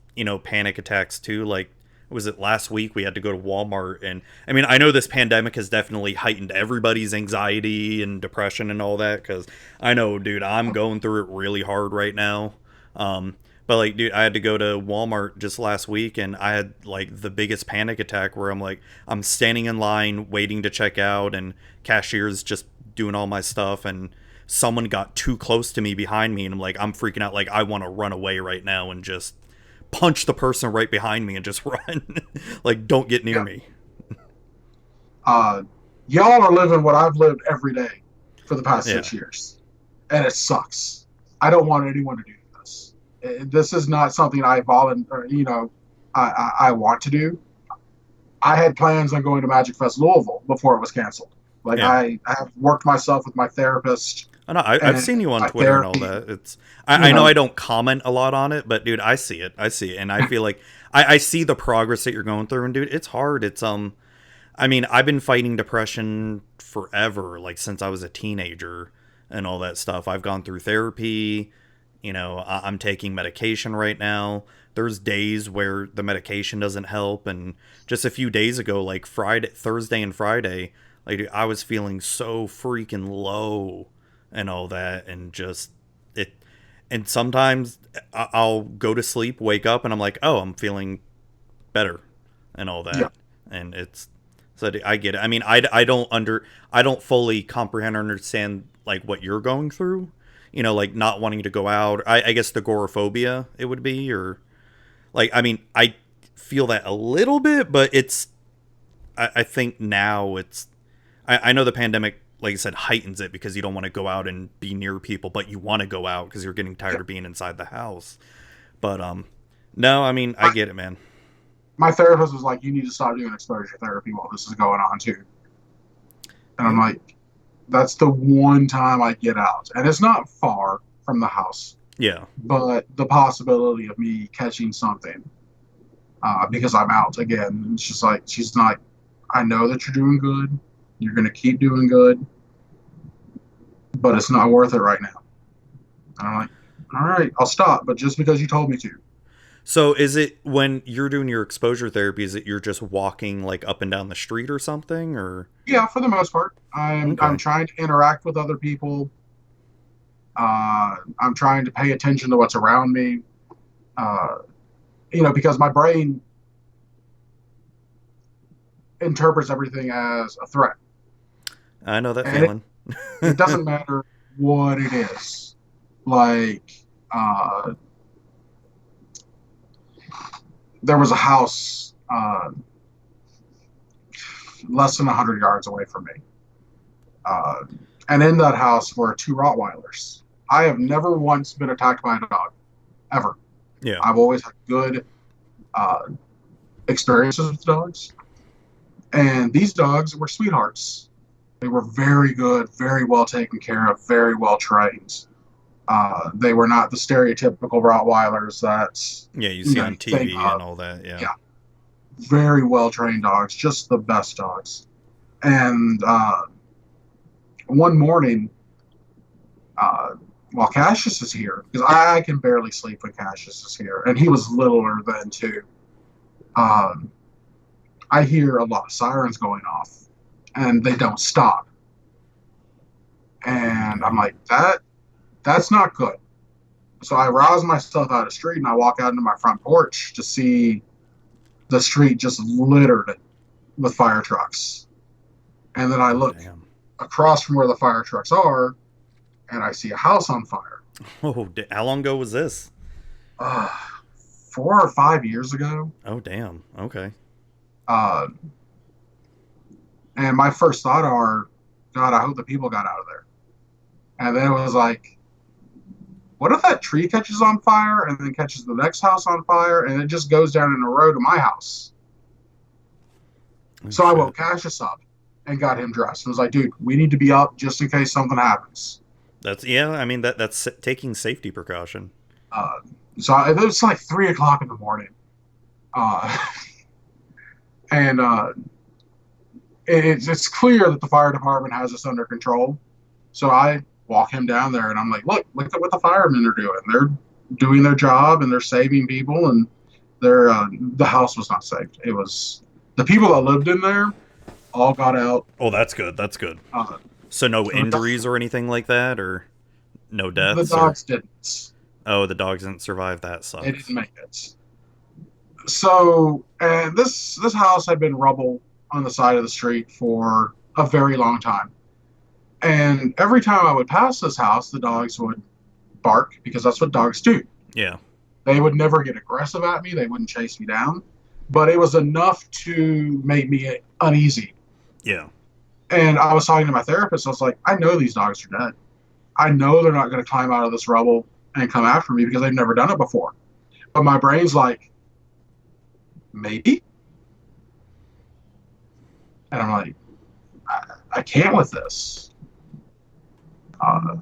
panic attacks too. Like, was it last week we had to go to Walmart? And I mean, I know this pandemic has definitely heightened everybody's anxiety and depression and all that, because I know, dude, I'm going through it really hard right now. But like, dude, I had to go to Walmart just last week, and I had like the biggest panic attack where I'm standing in line waiting to check out, and cashier's just doing all my stuff, and someone got too close to me behind me, and I'm freaking out. Like, I want to run away right now and just punch the person right behind me and just run. Like, don't get near me. Y'all are living what I've lived every day for the past Yeah. 6 years, and it sucks. I don't want anyone to do this. This is not something I I want to do. I had plans on going to Magic Fest Louisville before it was canceled. Like Yeah. I have worked myself with my therapist. I know, I've and seen you on my Twitter and all therapy. that. I know I don't comment a lot on it, but dude, I see it. And I feel like I see the progress that you're going through, and dude, it's hard. I mean, I've been fighting depression forever, like since I was a teenager and all that stuff. I've gone through therapy. I'm taking medication right now. There's days where the medication doesn't help, and just a few days ago, like Thursday and Friday, like dude, I was feeling so freaking low and all that, and just it. And sometimes I'll go to sleep, wake up, and I'm like, oh, I'm feeling better and all that, Yeah. and it's. So I get it. I mean, I don't fully comprehend or understand like what you're going through. Like not wanting to go out. I guess the agoraphobia it would be, or like, I mean, I feel that a little bit, but I think now I know the pandemic, like I said, heightens it because you don't want to go out and be near people, but you want to go out because you're getting tired of being inside the house. But no, I mean, I get it, man. My therapist was like, "You need to stop doing exposure therapy while this is going on too." And I'm like, "That's the one time I get out, and it's not far from the house, Yeah. but the possibility of me catching something because I'm out again." It's just like she's not. I know that you're doing good. You're gonna keep doing good, but it's not worth it right now. And I'm like, "All right, I'll stop, but just because you told me to." So is it when you're doing your exposure therapy, is it you're just walking like up and down the street or something, or? Yeah, for the most part, I'm Okay. trying to interact with other people. I'm trying to pay attention to what's around me. Uh, because my brain interprets everything as a threat. I know that And feeling. It doesn't matter what it is. Like, there was a house less than 100 yards away from me. And in that house were two Rottweilers. I have never once been attacked by a dog, ever. Yeah. I've always had good experiences with dogs. And these dogs were sweethearts. They were very good, very well taken care of, very well trained. They were not the stereotypical Rottweilers that Yeah, you see on TV think of. and all that. Yeah. Yeah. Very well trained dogs, just the best dogs. And one morning, while Cassius is here, because I can barely sleep when Cassius is here, and he was littler then too. I hear a lot of sirens going off, and they don't stop. And I'm like, that's not good. So I rouse myself out of the street, and I walk out into my front porch to see the street just littered with fire trucks. And then I look Damn. across from where the fire trucks are, and I see a house on fire. Oh, how long ago was this? 4 or 5 years ago. Oh, damn. Okay. And my first thought are, God, I hope the people got out of there. And then it was like, what if that tree catches on fire and then catches the next house on fire and it just goes down in a row to my house? Oh, So I shit. woke Cassius up and got him dressed. I was like, dude, we need to be up just in case something happens. I mean, that's taking safety precaution. It was like 3 o'clock in the morning. And it's clear that the fire department has us under control. So I walk him down there and I'm like, look at what the firemen are doing. They're doing their job and they're saving people, and the house was not saved. It was the people that lived in there all got out. Oh, that's good. That's good. So no injuries or anything like that, or no deaths? The dogs didn't. Oh, the dogs didn't survive. That sucks. They didn't make it. So, and this house had been rubble on the side of the street for a very long time. And every time I would pass this house, the dogs would bark, because that's what dogs do. Yeah. They would never get aggressive at me. They wouldn't chase me down. But it was enough to make me uneasy. Yeah. And I was talking to my therapist. I was like, I know these dogs are dead. I know they're not going to climb out of this rubble and come after me because they've never done it before. But my brain's like, maybe. And I'm like, I can't with this. I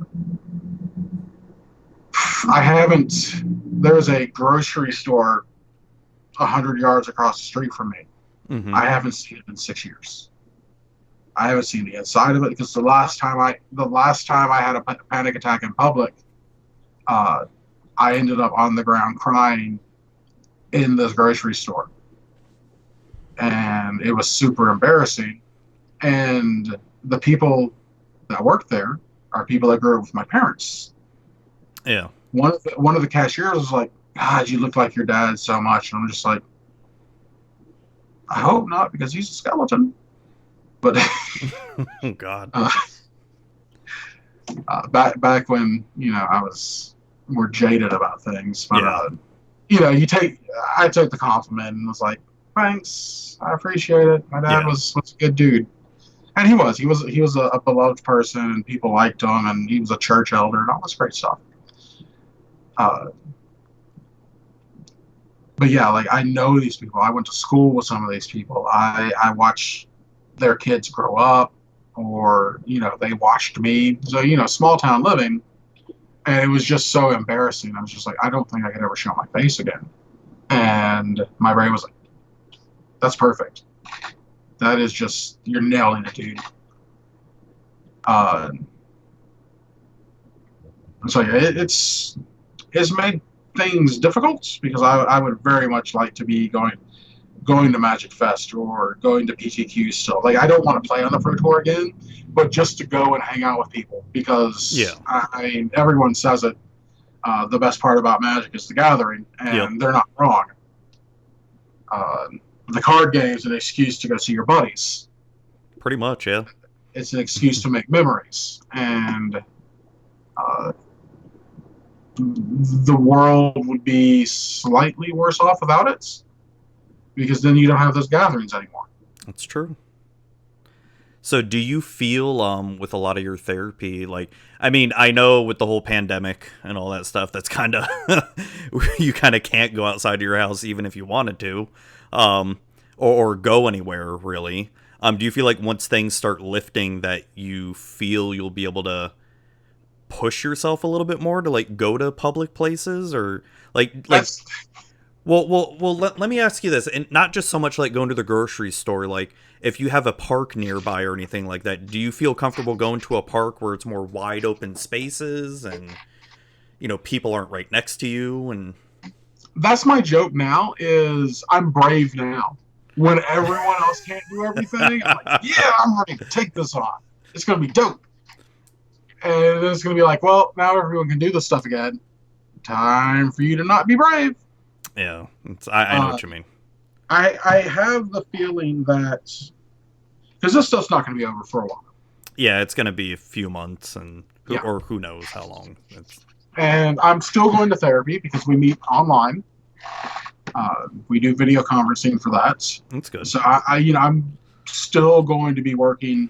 haven't. There's a grocery store 100 yards across the street from me. Mm-hmm. I haven't seen it in 6 years. I haven't seen the inside of it because the last time I had a panic attack in public, I ended up on the ground crying in this grocery store, and it was super embarrassing. And the people that work there are people that grew up with my parents. Yeah. One of the cashiers was like, "God, you look like your dad so much," and I'm just like, I hope not, because he's a skeleton. But Oh God. Back when I was more jaded about things, but Yeah. I took the compliment and was like, thanks, I appreciate it. My dad was a good dude, and he was a beloved person, and people liked him, and he was a church elder and all this great stuff. But yeah, like, I know these people. I went to school with some of these people. I watch their kids grow up, or they watched me. So small town living, and it was just so embarrassing. I was just like, I don't think I could ever show my face again. And my brain was like, that's perfect. That is just, you're nailing it, dude. So yeah, it's made things difficult, because I would very much like to be going to Magic Fest or going to PTQ still. Like, I don't want to play on the Pro Tour again, but just to go and hang out with people, because I mean, everyone says it. The best part about Magic is the gathering, and they're not wrong. The card game is an excuse to go see your buddies. Pretty much, yeah. It's an excuse to make memories, and the world would be slightly worse off without it, because then you don't have those gatherings anymore. That's true. So do you feel with a lot of your therapy, like, I mean, I know with the whole pandemic and all that stuff, that's kind of you kind of can't go outside your house even if you wanted to, or go anywhere really. Do you feel like once things start lifting that you feel you'll be able to push yourself a little bit more to like go to public places, or like well let me ask you this, and not just so much like going to the grocery store, like if you have a park nearby or anything like that, do you feel comfortable going to a park where it's more wide open spaces and people aren't right next to you? And that's my joke now, is I'm brave now. When everyone else can't do everything, I'm like, yeah, I'm ready to take this on. It's going to be dope. And then it's going to be like, well, now everyone can do this stuff again. Time for you to not be brave. Yeah, I know what you mean. I have the feeling that, because this stuff's not going to be over for a while. Yeah, it's going to be a few months, or who knows how long. And I'm still going to therapy because we meet online. We do video conferencing for that. That's good. So I'm still going to be working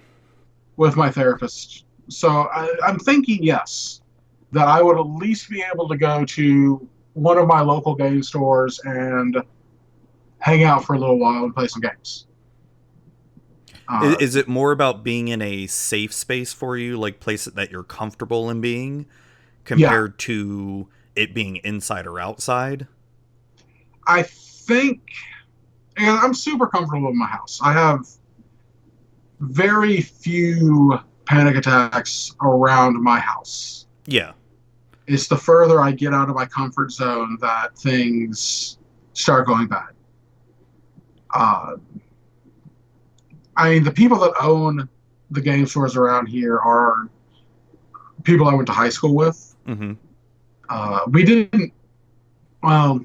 with my therapist. So I'm thinking, yes, that I would at least be able to go to one of my local game stores and hang out for a little while and play some games. Is it more about being in a safe space for you, like place that you're comfortable in being, compared to it being inside or outside? I think, and I'm super comfortable in my house. I have very few panic attacks around my house. Yeah. It's the further I get out of my comfort zone that things start going bad. I mean, the people that own the game stores around here are people I went to high school with. Mm-hmm. We didn't, well,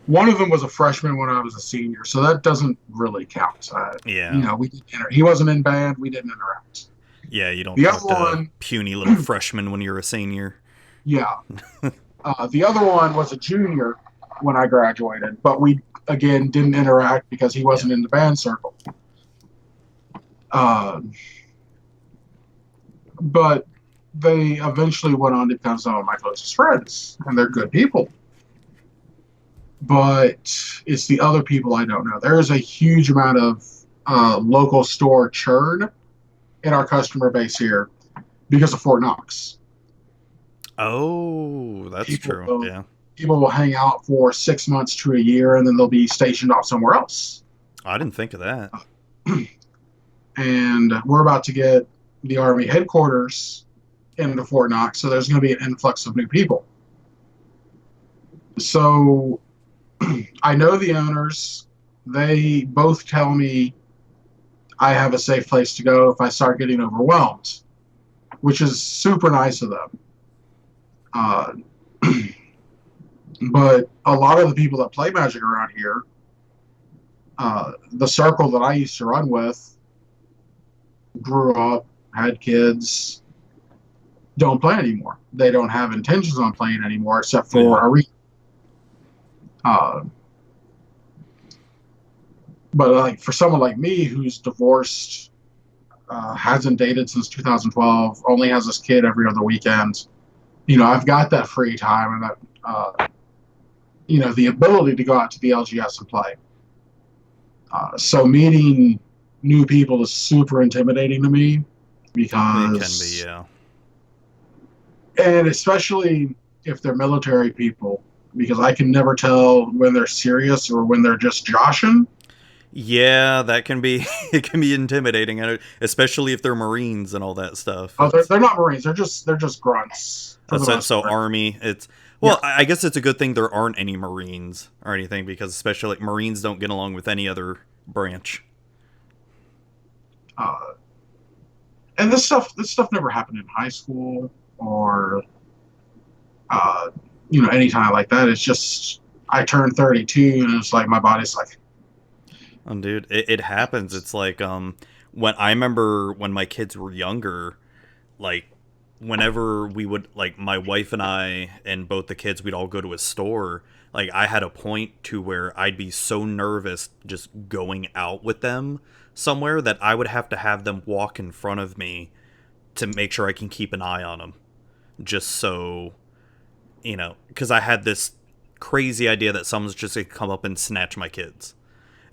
one of them was a freshman when I was a senior, so that doesn't really count. We didn't he wasn't in band, we didn't interact. Yeah, you don't the talk other to one, puny little freshman when you're a senior. Yeah. The other one was a junior when I graduated, but we, again, didn't interact because he wasn't in the band circle. Uh, but they eventually went on to become some of my closest friends, and they're good people. But it's the other people I don't know. There is a huge amount of local store churn in our customer base here because of Fort Knox. Oh, that's People true. Yeah. People will hang out for 6 months to a year, and then they'll be stationed off somewhere else. I didn't think of that. And we're about to get the Army headquarters into Fort Knox, so there's going to be an influx of new people. So I know the owners. They both tell me I have a safe place to go if I start getting overwhelmed, which is super nice of them. But a lot of the people that play Magic around here, the circle that I used to run with, grew up, had kids, don't play anymore. They don't have intentions on playing anymore except for arena. But like for someone like me who's divorced, hasn't dated since 2012, only has this kid every other weekend, I've got that free time and that, the ability to go out to the LGS and play. So meeting new people is super intimidating to me because It can be, yeah. And especially if they're military people, because I can never tell when they're serious or when they're just joshing. Yeah, that can be it can be intimidating, especially if they're Marines and all that stuff. Oh, they're not Marines. They're just grunts. So Army. I guess it's a good thing there aren't any Marines or anything, because especially like, Marines don't get along with any other branch. And this stuff never happened in high school or any time like that. It's just I turned 32 and it's like my body's like, Oh, dude, it happens. It's like when I remember when my kids were younger, like whenever we would, like, my wife and I and both the kids, we'd all go to a store. Like, I had a point to where I'd be so nervous just going out with them somewhere that I would have to have them walk in front of me to make sure I can keep an eye on them. Just so, because I had this crazy idea that someone's just going to come up and snatch my kids.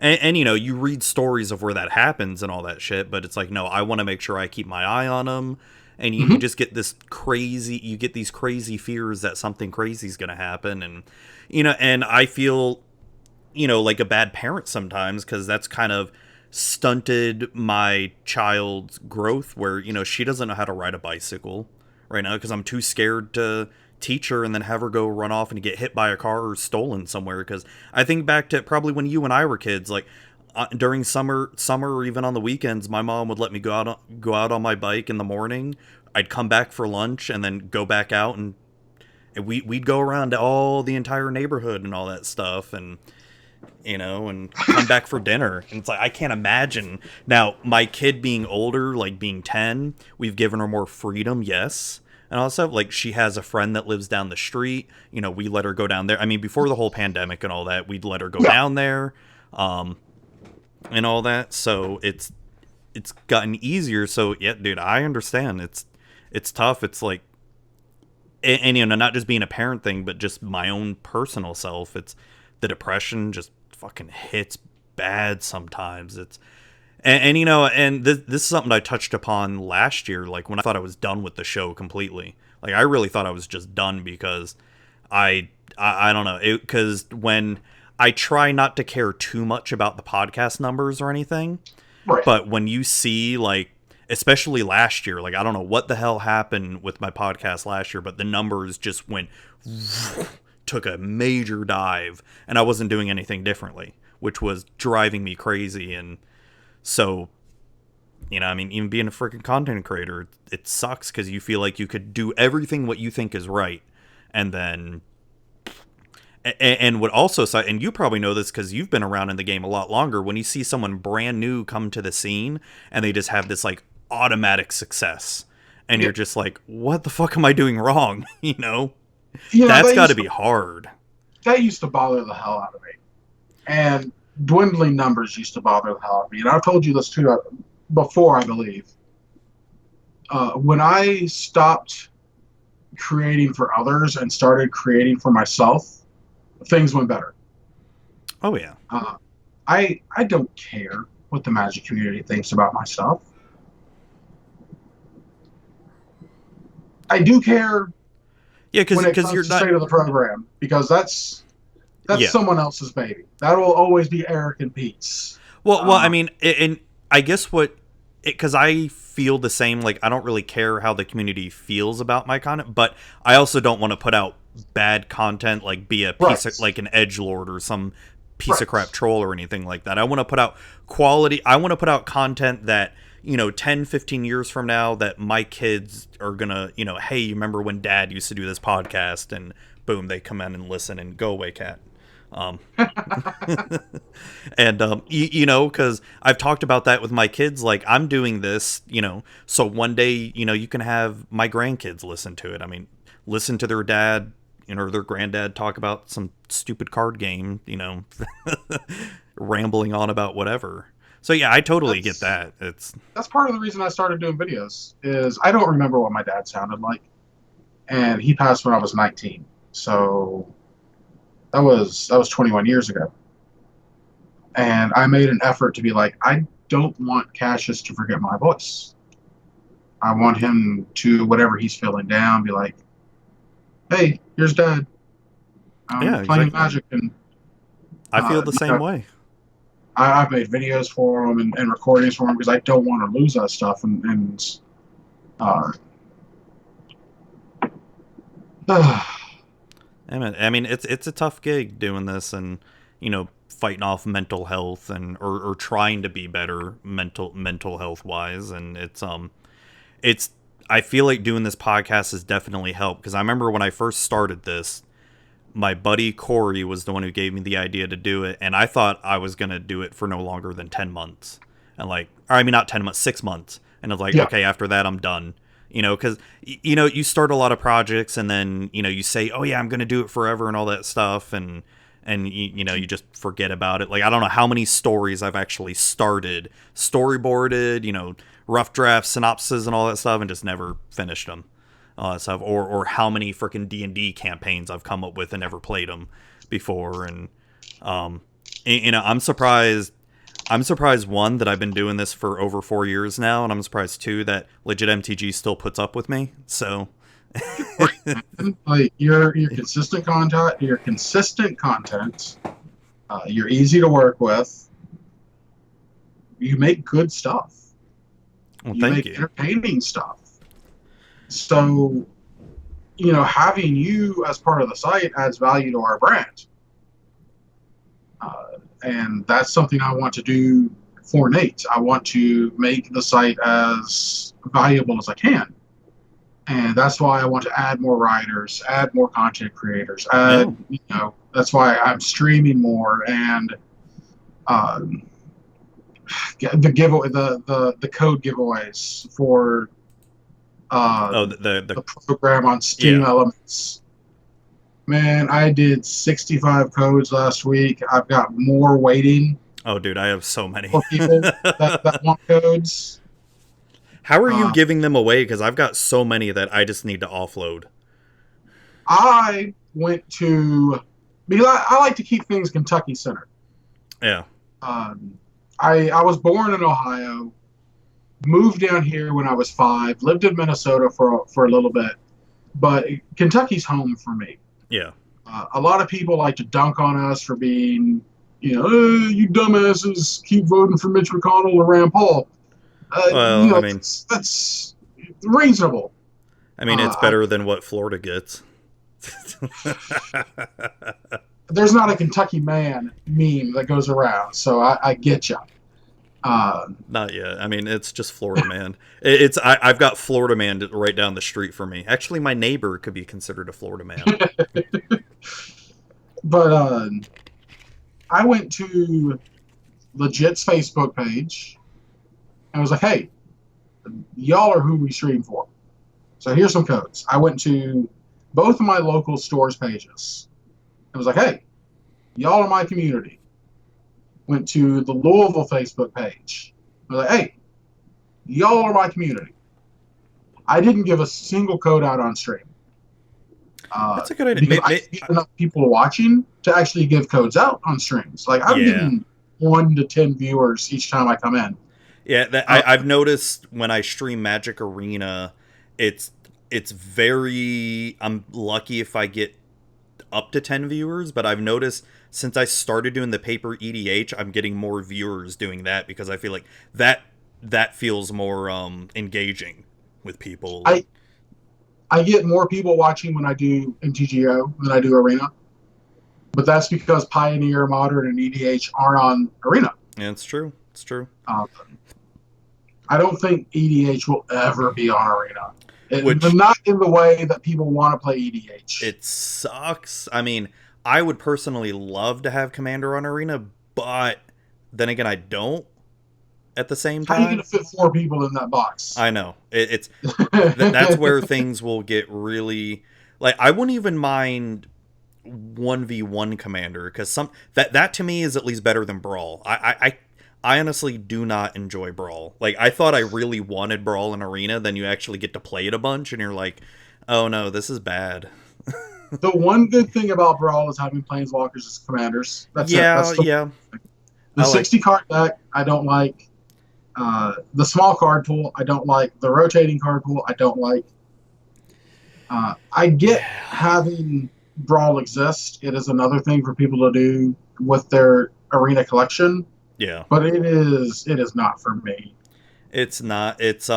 And you read stories of where that happens and all that shit, but it's like, no, I want to make sure I keep my eye on them. And you just get these crazy fears that something crazy is going to happen. And, and I feel, like a bad parent sometimes, because that's kind of stunted my child's growth where, she doesn't know how to ride a bicycle right now because I'm too scared to teach her and then have her go run off and get hit by a car or stolen somewhere. Because I think back to probably when you and I were kids, like during summer or even on the weekends, my mom would let me go out on my bike in the morning. I'd come back for lunch and then go back out, and we'd go around to the entire neighborhood and all that stuff, and and come back for dinner. And it's like, I can't imagine now my kid being older, like being 10, we've given her more freedom, yes. And also, like, she has a friend that lives down the street. We let her go down there. I mean, before the whole pandemic and all that, we'd let her go down there, and all that. So it's gotten easier. So yeah, dude, I understand. It's tough. It's like, and not just being a parent thing, but just my own personal self. It's the depression just fucking hits bad sometimes. And this is something I touched upon last year, like when I thought I was done with the show completely. Like, I really thought I was just done because I don't know, because when I try not to care too much about the podcast numbers or anything, right. But when you see, like, especially last year, like, I don't know what the hell happened with my podcast last year, but the numbers just took a major dive, and I wasn't doing anything differently, which was driving me crazy. And so, I mean, even being a freaking content creator, it sucks because you feel like you could do everything what you think is right. And then, and what also, and you probably know this because you've been around in the game a lot longer, when you see someone brand new come to the scene and they just have this like automatic success, and you're just like, what the fuck am I doing wrong? That's got to be hard. That used to bother the hell out of me. And dwindling numbers used to bother the hell out of me. And I've told you this too. before, I believe. When I stopped creating for others and started creating for myself, things went better. Oh yeah. I don't care what the Magic community thinks about my stuff. I do care Yeah, when it because comes you're to not. state of the program, because that's Yeah. someone else's baby. That will always be Eric and Pete's. Well, I mean, and I guess because I feel the same. Like, I don't really care how the community feels about my content, but I also don't want to put out bad content, like be a piece of, like an edgelord or some piece of crap troll or anything like that. I want to put out quality. I want to put out content that, 10, 15 years from now, that my kids are gonna, hey, you remember when Dad used to do this podcast? And boom, they come in and listen and go away, cat. And because I've talked about that with my kids, like I'm doing this, so one day, you can have my grandkids listen to it. I mean, listen to their dad, or their granddad talk about some stupid card game, rambling on about whatever. So yeah, I totally get that. That's part of the reason I started doing videos. Is I don't remember what my dad sounded like, and he passed when I was 19. So that was 21 years ago. And I made an effort to be like, I don't want Cassius to forget my voice. I want him to, whatever he's feeling down, be like, hey, here's Dad. I'm playing Magic. And I feel the same way. I've made videos for him and recordings for him because I don't want to lose that stuff. I mean, it's a tough gig doing this, and fighting off mental health and or trying to be better mental health wise, and it's I feel like doing this podcast has definitely helped, because I remember when I first started this, my buddy Corey was the one who gave me the idea to do it, and I thought I was gonna do it for no longer than 10 months, and not 10 months, 6 months, and I was like, okay, after that I'm done. Because you start a lot of projects, and then you say, oh yeah, I'm gonna do it forever and all that stuff, and you just forget about it. Like, I don't know how many stories I've actually started, storyboarded, rough drafts, synopses, and all that stuff, and just never finished them. Stuff, or how many freaking D&D campaigns I've come up with and never played them before, and I'm surprised. I'm surprised, one, that I've been doing this for over 4 years now, and I'm surprised, two, that Legit MTG still puts up with me. So, like your consistent content, you're easy to work with. You make good stuff. Well, you thank make you. Entertaining stuff. So, having you as part of the site adds value to our brand. And that's something I want to do for Nate. I want to make the site as valuable as I can. And that's why I want to add more writers, add more content creators, that's why I'm streaming more, and the giveaway, the code giveaways for the program on Steam Elements. Man, I did 65 codes last week. I've got more waiting. Oh, dude, I have so many. For people that want codes. How are you giving them away? Because I've got so many that I just need to offload. I went to... Because I like to keep things Kentucky-centered. Yeah. I was born in Ohio, moved down here when I was 5, lived in Minnesota for a little bit, but Kentucky's home for me. Yeah. A lot of people like to dunk on us for being, you dumbasses keep voting for Mitch McConnell or Rand Paul. Well, I mean, that's reasonable. I mean, it's better than what Florida gets. There's not a Kentucky man meme that goes around, so I get you. Not yet. I mean, it's just Florida man. I've got Florida man right down the street for me. Actually, my neighbor could be considered a Florida man. But I went to Legit's Facebook page and was like, hey, y'all are who we stream for. So here's some codes. I went to both of my local stores pages. I was like, hey, y'all are my community. Went to the Louisville Facebook page. I was like, hey, Y'all are my community. I didn't give a single code out on stream. That's a good idea. Because I get enough people watching to actually give codes out on streams. Like, I'm getting 1 to 10 viewers each time I come in. Yeah, I've noticed when I stream Magic Arena, it's very... I'm lucky if I get up to 10 viewers, but I've noticed since I started doing the paper EDH, I'm getting more viewers doing that because I feel like that feels more engaging with people. I get more people watching when I do MTGO than I do Arena, but that's because Pioneer, Modern, and EDH aren't on Arena. Yeah, it's true. It's true. I don't think EDH will ever be on Arena. Not in the way that people want to play EDH. It sucks. I mean, I would personally love to have Commander on Arena, but then again, I don't. At the same time, how are you going to fit 4 people in that box? I know it's that's where things will get really like. I wouldn't even mind 1v1 Commander because that to me is at least better than Brawl. I honestly do not enjoy Brawl. Like, I thought I really wanted Brawl in Arena, then you actually get to play it a bunch, and you're like, oh no, this is bad. The one good thing about Brawl is having Planeswalkers as commanders. That's yeah. The 60 card deck, I don't like. The small card pool, I don't like. The rotating card pool, I don't like. I get having Brawl exist. It is another thing for people to do with their Arena collection. Yeah. But it is not for me. It's not. It's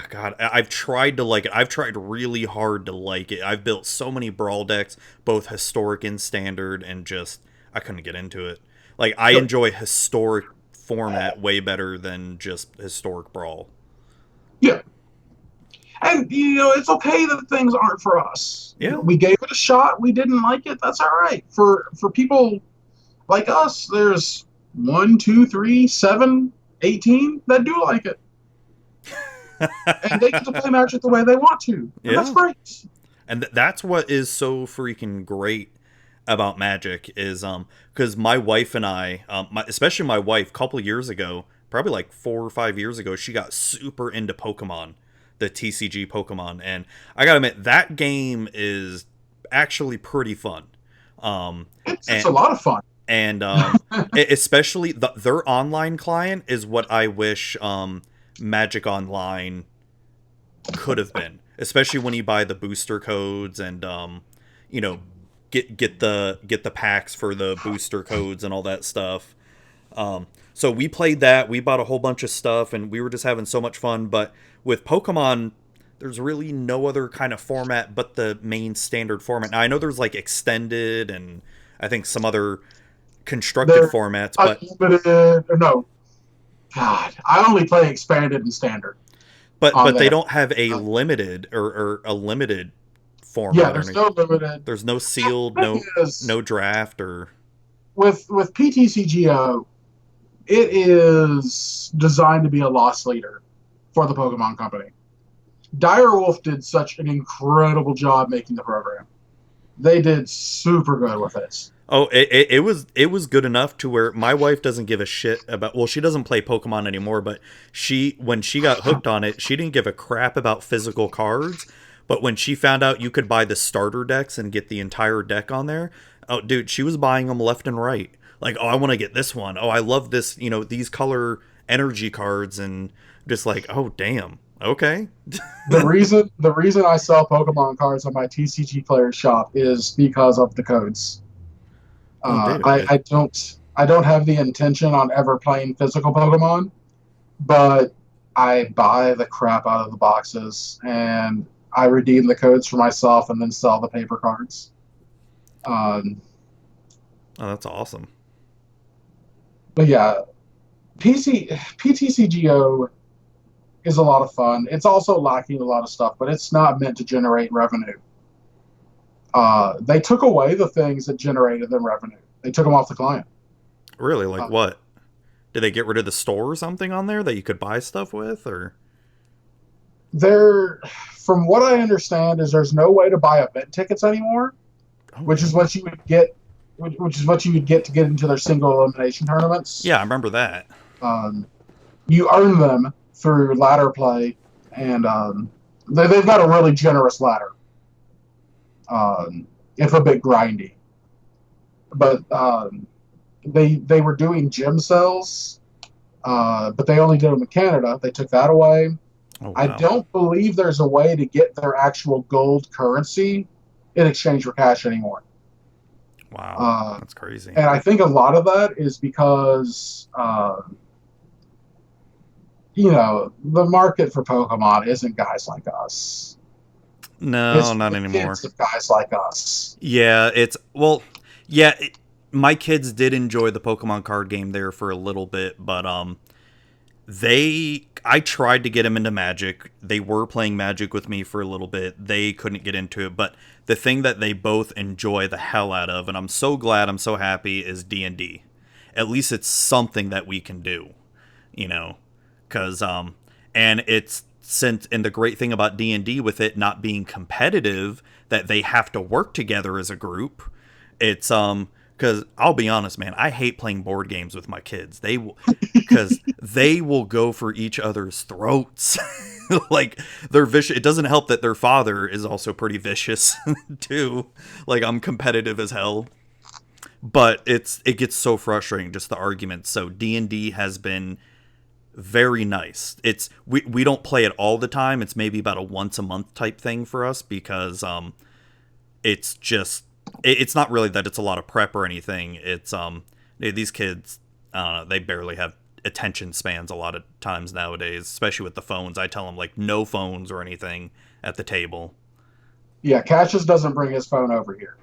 God, I've tried to like it. I've tried really hard to like it. I've built so many Brawl decks, both historic and standard, and just I couldn't get into it. Like, I enjoy historic format way better than just historic Brawl. Yeah. And, it's okay that things aren't for us. Yeah. We gave it a shot. We didn't like it. That's all right. For people like us, there's 1, 2, 3, 7, 18 that do like it. And they get to play Magic the way they want to. And that's great. And that's what is so freaking great about Magic is because my wife and I, especially my wife, a couple of years ago, probably like 4 or 5 years ago, she got super into Pokemon, the TCG Pokemon, and I gotta admit that game is actually pretty fun. It's a lot of fun, and especially their online client is what I wish Magic Online could have been, especially when you buy the booster codes and get the packs for the booster codes and all that stuff. So we played that. We bought a whole bunch of stuff, and we were just having so much fun. But with Pokemon, there's really no other kind of format but the main standard format. Now, I know there's like extended and I think some other constructed formats, but no. God, I only play expanded and standard. But they don't have a limited or a limited format. Yeah, there's no limited. There's no sealed, no draft or with PTCGO. It is designed to be a loss leader for the Pokemon Company. Direwolf did such an incredible job making the program. They did super good with it. Oh, it was good enough to where my wife doesn't give a shit about. Well, she doesn't play Pokemon anymore, but when she got hooked on it, she didn't give a crap about physical cards. But when she found out you could buy the starter decks and get the entire deck on there, oh, dude, she was buying them left and right. Like, oh, I want to get this one. Oh, I love this, these color energy cards, and just like, oh, damn. Okay. The reason I sell Pokemon cards on my TCG Player shop is because of the codes. I don't have the intention on ever playing physical Pokemon, but I buy the crap out of the boxes and I redeem the codes for myself and then sell the paper cards. Oh, that's awesome. But yeah, PTCGO is a lot of fun. It's also lacking a lot of stuff, but it's not meant to generate revenue. They took away the things that generated them revenue. They took them off the client. Really? Like what? Did they get rid of the store or something on there that you could buy stuff with, or? From what I understand, is there's no way to buy event tickets anymore, which is what you would get. Which is what you would get to get into their single elimination tournaments. Yeah, I remember that. you earn them through ladder play, and they've got a really generous ladder. It's a bit grindy, but they were doing gym sales, but they only did them in Canada. They took that away. Oh, wow. I don't believe there's a way to get their actual gold currency in exchange for cash anymore. Wow, that's crazy. And I think a lot of that is because, the market for Pokemon isn't guys like us. No, It's not the anymore. kids of guys like us. Yeah, my kids did enjoy the Pokemon card game there for a little bit, but I tried to get them into Magic. They were playing Magic with me for a little bit. They couldn't get into it, but the thing that they both enjoy the hell out of, and I'm so glad, I'm so happy, is D&D. At least it's something that we can do, because and it's and the great thing about D&D with it not being competitive, that they have to work together as a group. It's because I'll be honest, man, I hate playing board games with my kids. Because they will go for each other's throats. Like, they're vicious. It doesn't help that their father is also pretty vicious too. Like, I'm competitive as hell. But it gets so frustrating, just the arguments. So D&D has been very nice. We don't play it all the time. It's maybe about a once a month type thing for us, because it's just, it's not really that it's a lot of prep or anything. It's these kids, they barely have attention spans a lot of times nowadays, especially with the phones. I tell them, like, no phones or anything at the table. Yeah, Cassius doesn't bring his phone over here.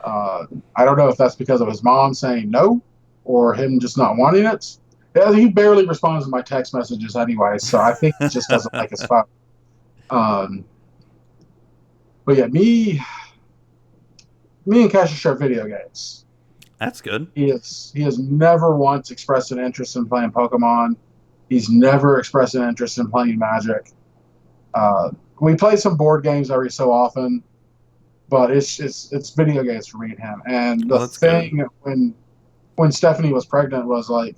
I don't know if that's because of his mom saying no or him just not wanting it. Yeah, he barely responds to my text messages anyway, so I think he just doesn't like his phone. But yeah, me and Cassius share video games. That's good. He has never once expressed an interest in playing Pokemon. He's never expressed an interest in playing Magic. We play some board games every so often, but it's video games for me and him. And the thing when Stephanie was pregnant was like,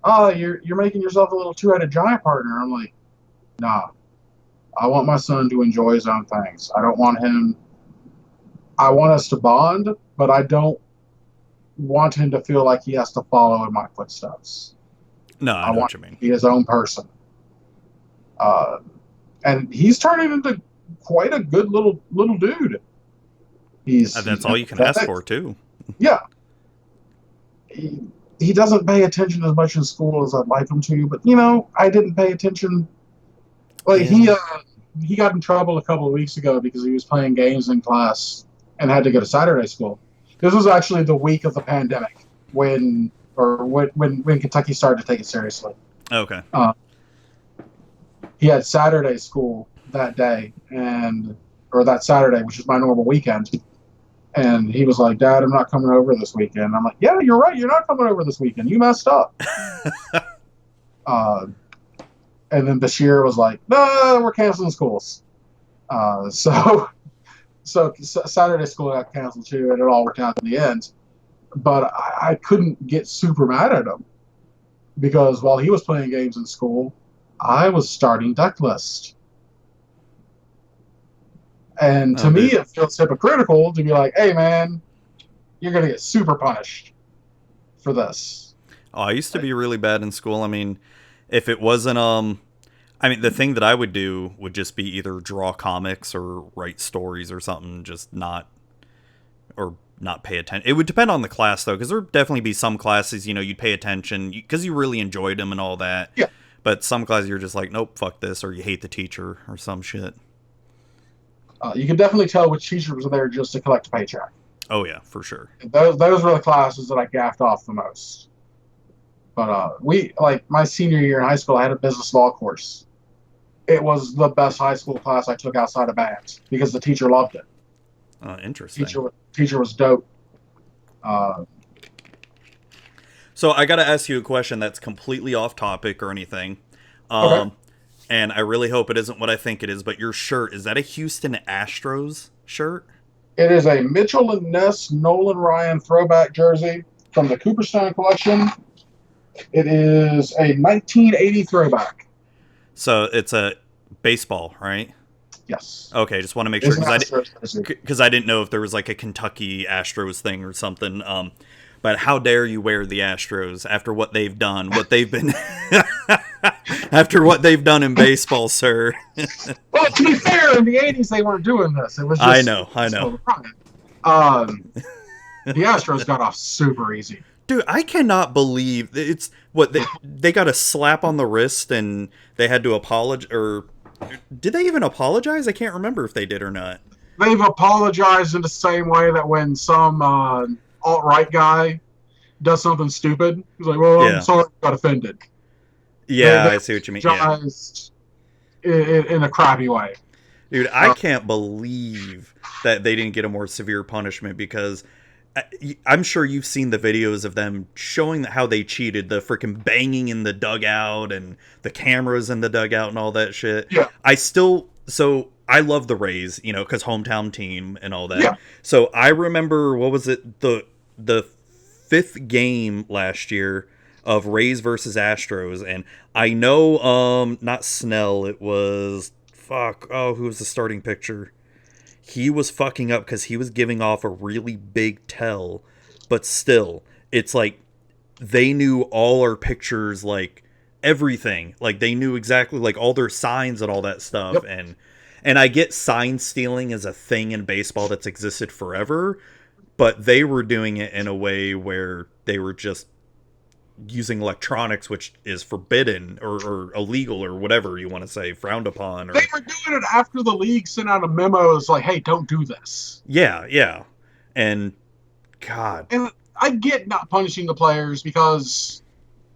"Oh, you're making yourself a little two-headed giant partner." I'm like, "Nah, I want my son to enjoy his own things. I don't want him. I want us to bond, but I don't want him to feel like he has to follow in my footsteps. No, I know what you mean. To be his own person." And he's turning into quite a good little dude. That's all you can ask for, too. Yeah. He doesn't pay attention as much in school as I'd like him to, but I didn't pay attention. Like, he got in trouble a couple of weeks ago because he was playing games in class and had to go to Saturday school. This was actually the week of the pandemic when Kentucky started to take it seriously. Okay. He had Saturday school that day, or that Saturday, which is my normal weekend. And he was like, "Dad, I'm not coming over this weekend." I'm like, "Yeah, you're right. You're not coming over this weekend. You messed up." And then Bashir was like, "No, we're canceling schools." So Saturday school got canceled too, and it all worked out in the end. But I couldn't get super mad at him because while he was playing games in school, I was starting deck list. And to me, it feels hypocritical to be like, "Hey, man, you're going to get super punished for this." Oh, I used to be really bad in school. I mean, if it wasn't, the thing that I would do would just be either draw comics or write stories or something, just not pay attention. It would depend on the class, though, because there would definitely be some classes, you'd pay attention because you really enjoyed them and all that. Yeah. But some classes you're just like, "Nope, fuck this," or you hate the teacher or some shit. You can definitely tell which teachers were there just to collect a paycheck. Oh, yeah, for sure. Those were the classes that I gaffed off the most. But my senior year in high school, I had a business law course. It was the best high school class I took outside of band because the teacher loved it. Interesting. Teacher was dope. So I got to ask you a question that's completely off topic or anything. Okay. And I really hope it isn't what I think it is, but your shirt, is that a Houston Astros shirt? It is a Mitchell and Ness Nolan Ryan throwback jersey from the Cooperstein collection. It is a 1980 throwback. So it's a baseball, right? Yes. Okay, just want to make It's sure an Astros jersey. because I didn't know if there was like a Kentucky Astros thing or something. But how dare you wear the Astros after what they've done, what they've been after what they've done in baseball, sir? Well, to be fair, in the 80s they weren't doing this. It was just I know. The Astros got off super easy. Dude, I cannot believe it's what they got a slap on the wrist and they had to apologize, or did they even apologize? I can't remember if they did or not. They've apologized in the same way that when some alt-right guy does something stupid, he's like, well, Yeah. I'm sorry, I got offended. Yeah, They I see what you mean. Yeah. apologized in a crappy way. Dude, I can't believe that they didn't get a more severe punishment because I'm sure you've seen the videos of them showing how they cheated, the freaking banging in the dugout and the cameras in the dugout and all that shit. Yeah. I love the Rays, because hometown team and all that. Yeah. So I remember, what was it, the fifth game last year of Rays versus Astros, and I know, not Snell, it was, who was the starting pitcher? He was fucking up because he was giving off a really big tell, but still, it's like, they knew all our pictures, like, everything. Like, they knew exactly, like, all their signs and all that stuff, Yep. And I get sign stealing as a thing in baseball that's existed forever, but they were doing it in a way where they were just using electronics, which is forbidden or illegal or whatever you want to say, frowned upon. Or They were doing it after the league sent out a memo. It's like, hey, don't do this. yeah. And God. And I get not punishing the players because,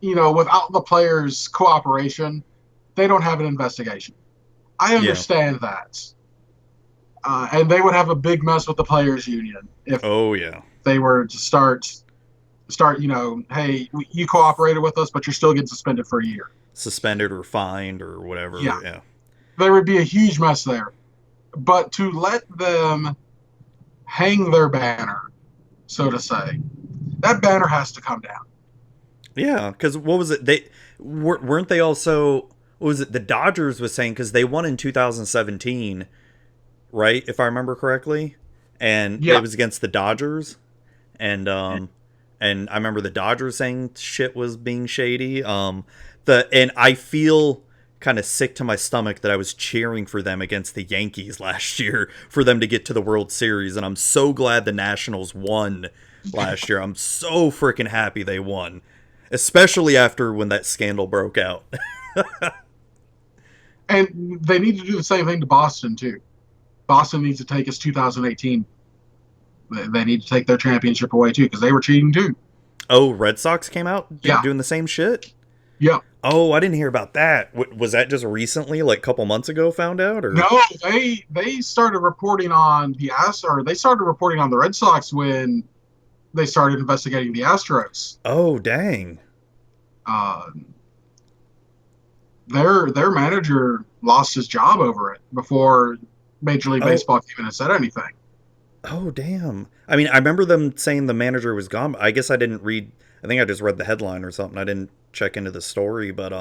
without the players' cooperation, they don't have an investigation. I understand that. And they would have a big mess with the players' union if they were to start, hey, you cooperated with us, but you're still getting suspended for a year. Suspended or fined or whatever. Yeah. There would be a huge mess there. But to let them hang their banner, so to say, that banner has to come down. Yeah, because what was it? They weren't they also... What was it? The Dodgers was saying, because they won in 2017, right? If I remember correctly, and it was against the Dodgers, and I remember the Dodgers saying shit was being shady. And I feel kind of sick to my stomach that I was cheering for them against the Yankees last year for them to get to the World Series, and I'm so glad the Nationals won last year. I'm so freaking happy they won, especially after when that scandal broke out. And they need to do the same thing to Boston, too. Boston needs to take us 2018. They need to take their championship away, too, because they were cheating, too. Oh, Red Sox came out doing the same shit? Yeah. Oh, I didn't hear about that. Was that just recently, like a couple months ago, found out? Or No, they started reporting on they started reporting on the Red Sox when they started investigating the Astros. Oh, dang. Their manager lost his job over it before Major League Baseball came in and said anything. Oh, damn. I mean, I remember them saying the manager was gone. I guess I didn't read. I think I just read the headline or something. I didn't check into the story, but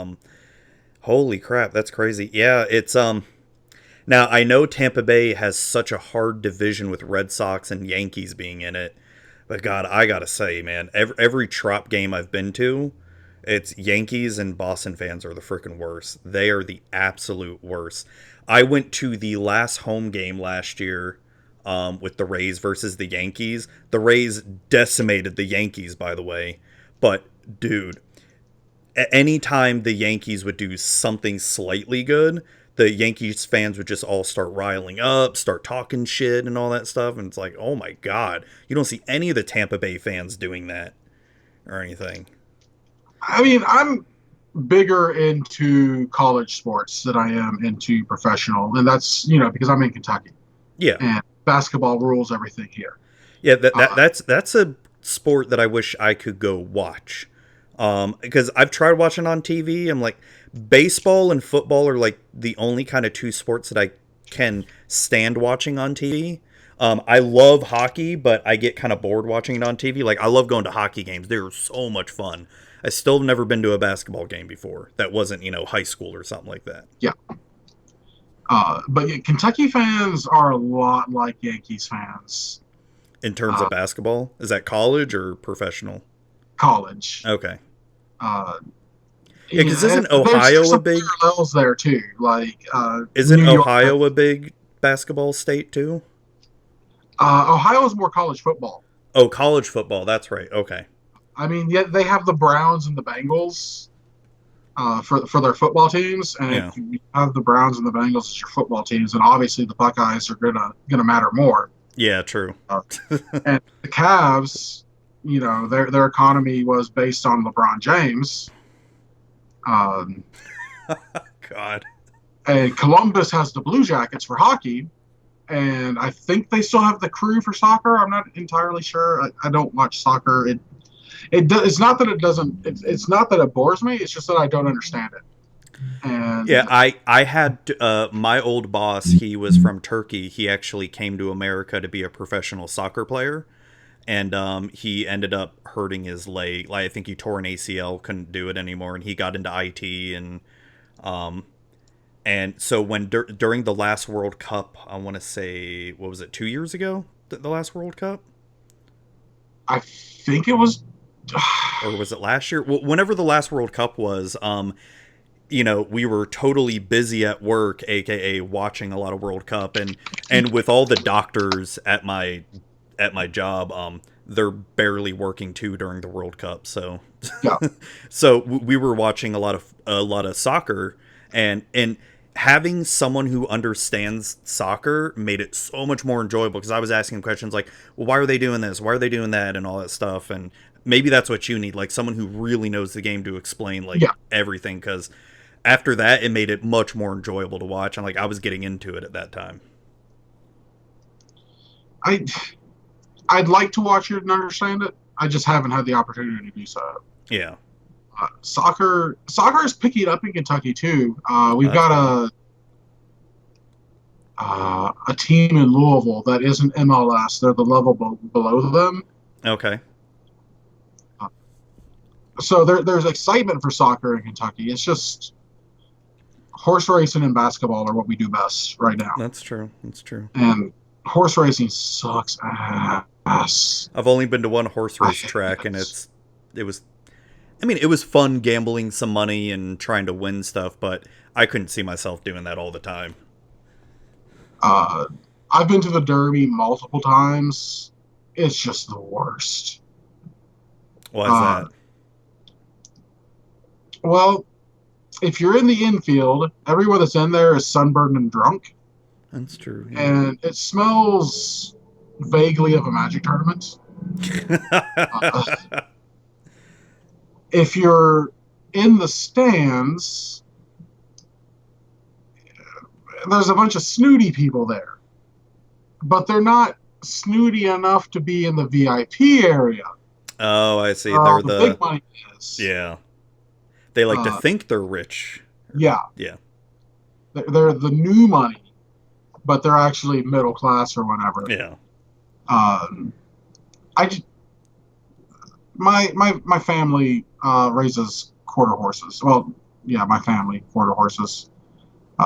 holy crap, that's crazy. Yeah, it's now I know Tampa Bay has such a hard division with Red Sox and Yankees being in it, but God, I gotta say, man, every Trop game I've been to, it's Yankees and Boston fans are the freaking worst. They are the absolute worst. I went to the last home game last year with the Rays versus the Yankees. The Rays decimated the Yankees, by the way. But, dude, anytime the Yankees would do something slightly good, the Yankees fans would just all start riling up, start talking shit and all that stuff. And it's like, oh my God, you don't see any of the Tampa Bay fans doing that or anything. I mean, I'm bigger into college sports than I am into professional. And that's, because I'm in Kentucky. Yeah. And basketball rules everything here. Yeah, that's a sport that I wish I could go watch. Because I've tried watching on TV. I'm like, baseball and football are like the only kind of two sports that I can stand watching on TV. I love hockey, but I get kind of bored watching it on TV. Like, I love going to hockey games. They're so much fun. I still have never been to a basketball game before. That wasn't, high school or something like that. Yeah. But yeah, Kentucky fans are a lot like Yankees fans. In terms of basketball? Is that college or professional? College. Okay. Yeah, because isn't Ohio a big... parallels there, too. Isn't New Ohio York, a big basketball state, too? Ohio is more college football. Oh, college football. That's right. Okay. I mean, yeah, they have the Browns and the Bengals for their football teams, and Yeah. if you have the Browns and the Bengals as your football teams, and obviously the Buckeyes are gonna matter more. Yeah, true. And the Cavs, their economy was based on LeBron James. God. And Columbus has the Blue Jackets for hockey, and I think they still have the Crew for soccer. I'm not entirely sure. I don't watch soccer. It's not that it doesn't. It's not that it bores me. It's just that I don't understand it. And Yeah, I had my old boss. He was from Turkey. He actually came to America to be a professional soccer player, and he ended up hurting his leg. I think he tore an ACL, couldn't do it anymore, and he got into IT and so when during the last World Cup, I want to say, what was it, 2 years ago? The last World Cup? I think it was. Or was it last year? Whenever the last World Cup was, we were totally busy at work, aka watching a lot of World Cup, and with all the doctors at my job, they're barely working too during the World Cup. So, Yeah. So we were watching a lot of soccer, and having someone who understands soccer made it so much more enjoyable, because I was asking questions like, well, why are they doing this? Why are they doing that? And all that stuff. And maybe that's what you need, like someone who really knows the game to explain everything. Because after that, it made it much more enjoyable to watch. And I was getting into it at that time. I'd like to watch it and understand it. I just haven't had the opportunity to do so. Yeah. Soccer is picking up in Kentucky too. We've got a team in Louisville that isn't MLS. They're the level below them. Okay. So there's excitement for soccer in Kentucky. It's just horse racing and basketball are what we do best right now. That's true. And horse racing sucks ass. I've only been to one horse race track, and it was fun gambling some money and trying to win stuff, but I couldn't see myself doing that all the time. I've been to the Derby multiple times. It's just the worst. Why is that? Well, if you're in the infield, everyone that's in there is sunburned and drunk. That's true. Yeah. And it smells vaguely of a Magic tournament. If you're in the stands, there's a bunch of snooty people there. But they're not snooty enough to be in the VIP area. Oh, I see. They're the big money is. Yeah. They like to think they're rich. Yeah. Yeah. They're the new money, but they're actually middle class or whatever. Yeah. My family raises quarter horses. Well, yeah, my family quarter horses.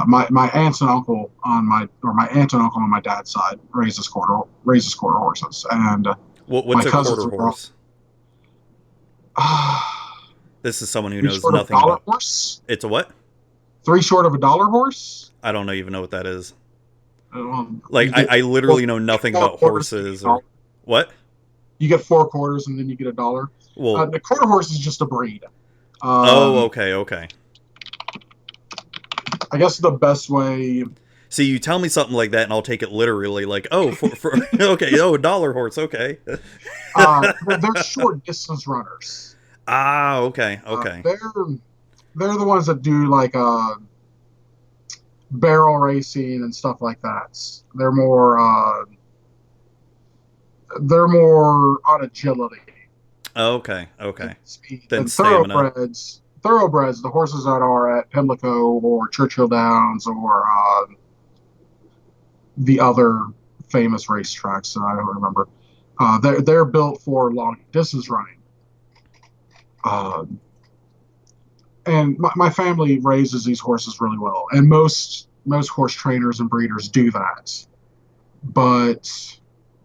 My aunts and uncle on my aunt and uncle on my dad's side raises quarter horses. And what's a quarter horse? This is someone who knows nothing about horse. It's a what? 3 short of a dollar horse. I don't even know what that is. I I literally know nothing about horses. Or what? You get 4 quarters and then you get a dollar. Well, the quarter horse is just a breed. Okay. I guess the best way. See, you tell me something like that, and I'll take it literally. Like, for okay, a dollar horse, okay. They're short distance runners. Ah, okay. They're the ones that do barrel racing and stuff like that. They're more on agility. Okay. Speed. Then and stamina. Thoroughbreds, the horses that are at Pimlico or Churchill Downs or the other famous racetracks that I don't remember. They're built for long distance running. Uh, and my family raises these horses really well, and most horse trainers and breeders do that. But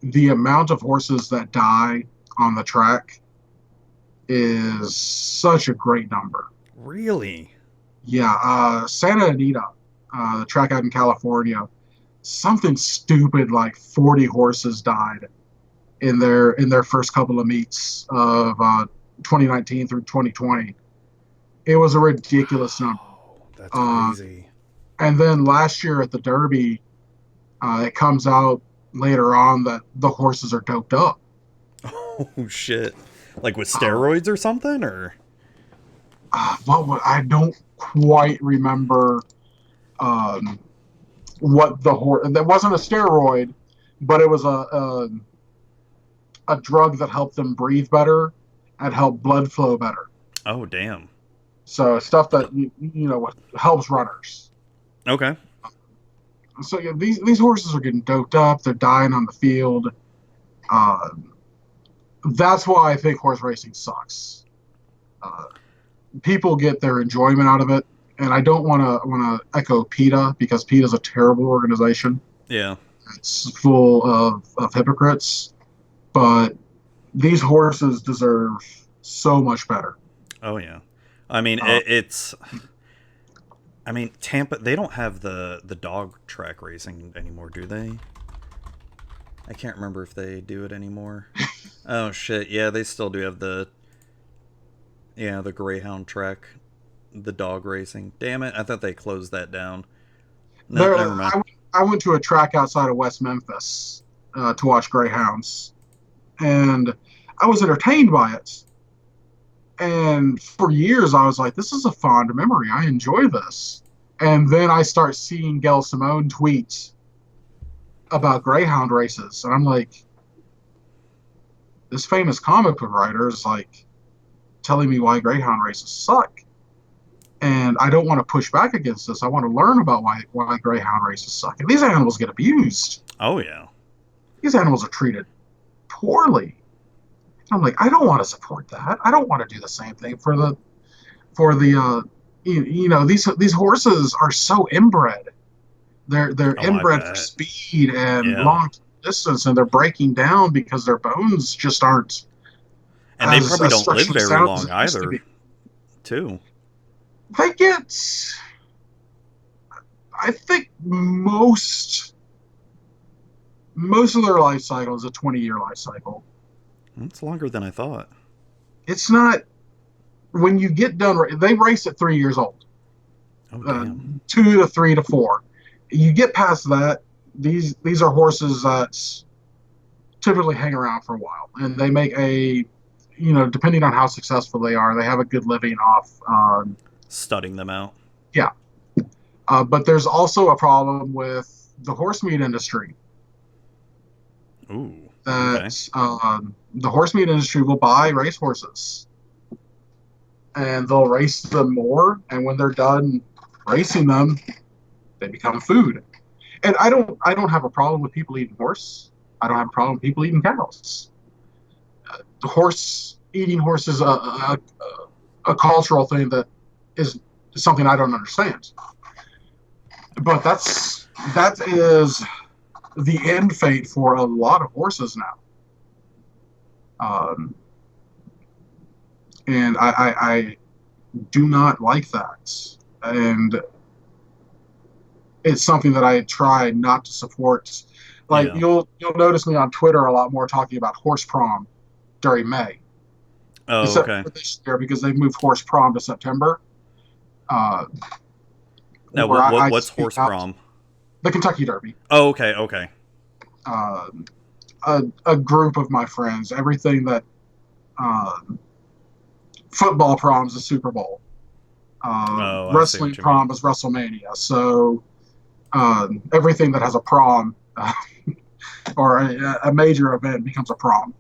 the amount of horses that die on the track is such a great number. Really? Yeah, Santa Anita, the track out in California, something stupid like 40 horses died in their first couple of meets of 2019 through 2020. It was a ridiculous number. Oh, that's crazy. And then last year at the Derby, it comes out later on that the horses are doped up. Oh shit! Like with steroids or something, or? I don't quite remember what the horse. That wasn't a steroid, but it was a drug that helped them breathe better and help blood flow better. Oh damn! So stuff that helps runners. Okay. So yeah, these horses are getting doped up. They're dying on the field. That's why I think horse racing sucks. People get their enjoyment out of it, and I don't want to echo PETA, because PETA's a terrible organization. Yeah. It's full of hypocrites, but these horses deserve so much better. Oh yeah. I mean, I mean, Tampa, they don't have the dog track racing anymore, do they? I can't remember if they do it anymore. Oh shit, yeah, they still do have the Greyhound track, the dog racing. Damn it, I thought they closed that down. No, never mind. I went to a track outside of West Memphis to watch greyhounds, and I was entertained by it. And for years, I was like, this is a fond memory. I enjoy this. And then I start seeing Gail Simone tweets about greyhound races. And I'm like, this famous comic book writer is like telling me why greyhound races suck. And I don't want to push back against this. I want to learn about why greyhound races suck. And these animals get abused. Oh, yeah. These animals are treated poorly. I'm like, I don't want to support that. I don't want to do the same thing for the these horses are so inbred. They're inbred for speed and long distance, and they're breaking down because their bones just aren't. And they probably don't live very long either, too. They get, I think most of their life cycle is a 20-year life cycle. That's longer than I thought. It's not. When you get done, they race at 3 years old. Oh, damn. 2 to 3 to 4. You get past that, these are horses that typically hang around for a while, and they make depending on how successful they are, they have a good living off studying them out. Yeah. But there's also a problem with the horse meat industry. Ooh. That the horse meat industry will buy race horses, and they'll race them more, and when they're done racing them, they become food. And I don't have a problem with people eating horse. I don't have a problem with people eating cows. Eating horse is a cultural thing that is something I don't understand. But that is the end fate for a lot of horses now. And I do not like that. And it's something that I try not to support. Like, you'll notice me on Twitter a lot more talking about horse prom during May. Oh, except okay. for this year, because they've moved horse prom to September. Now, what's horse prom? The Kentucky Derby. Oh, okay. A group of my friends, everything that football prom's the Super Bowl. Wrestling prom is WrestleMania. So everything that has a prom or a major event becomes a prom.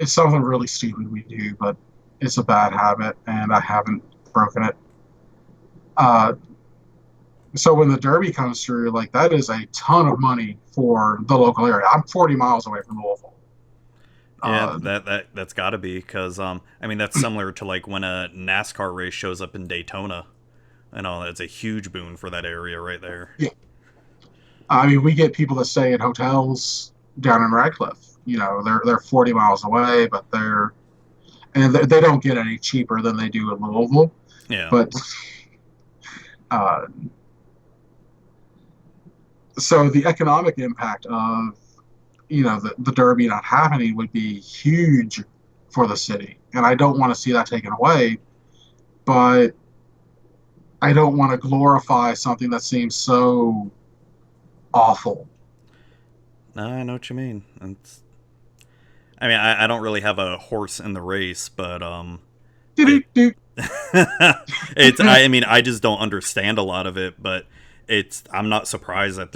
It's something really stupid we do, but it's a bad habit, and I haven't broken it. So when the Derby comes through, like, that is a ton of money for the local area. I'm 40 miles away from Louisville. Yeah, that's got to be because I mean that's similar to like when a NASCAR race shows up in Daytona. I know it's a huge boon for that area right there. Yeah. I mean, we get people that stay in hotels down in Radcliffe. You know, they're 40 miles away, but they don't get any cheaper than they do in Louisville. Yeah. But so the economic impact of the Derby not happening would be huge for the city, and I don't want to see that taken away. But I don't want to glorify something that seems so awful. No, I know what you mean. I mean, I don't really have a horse in the race, but it's. I mean, I just don't understand a lot of it, but I'm not surprised that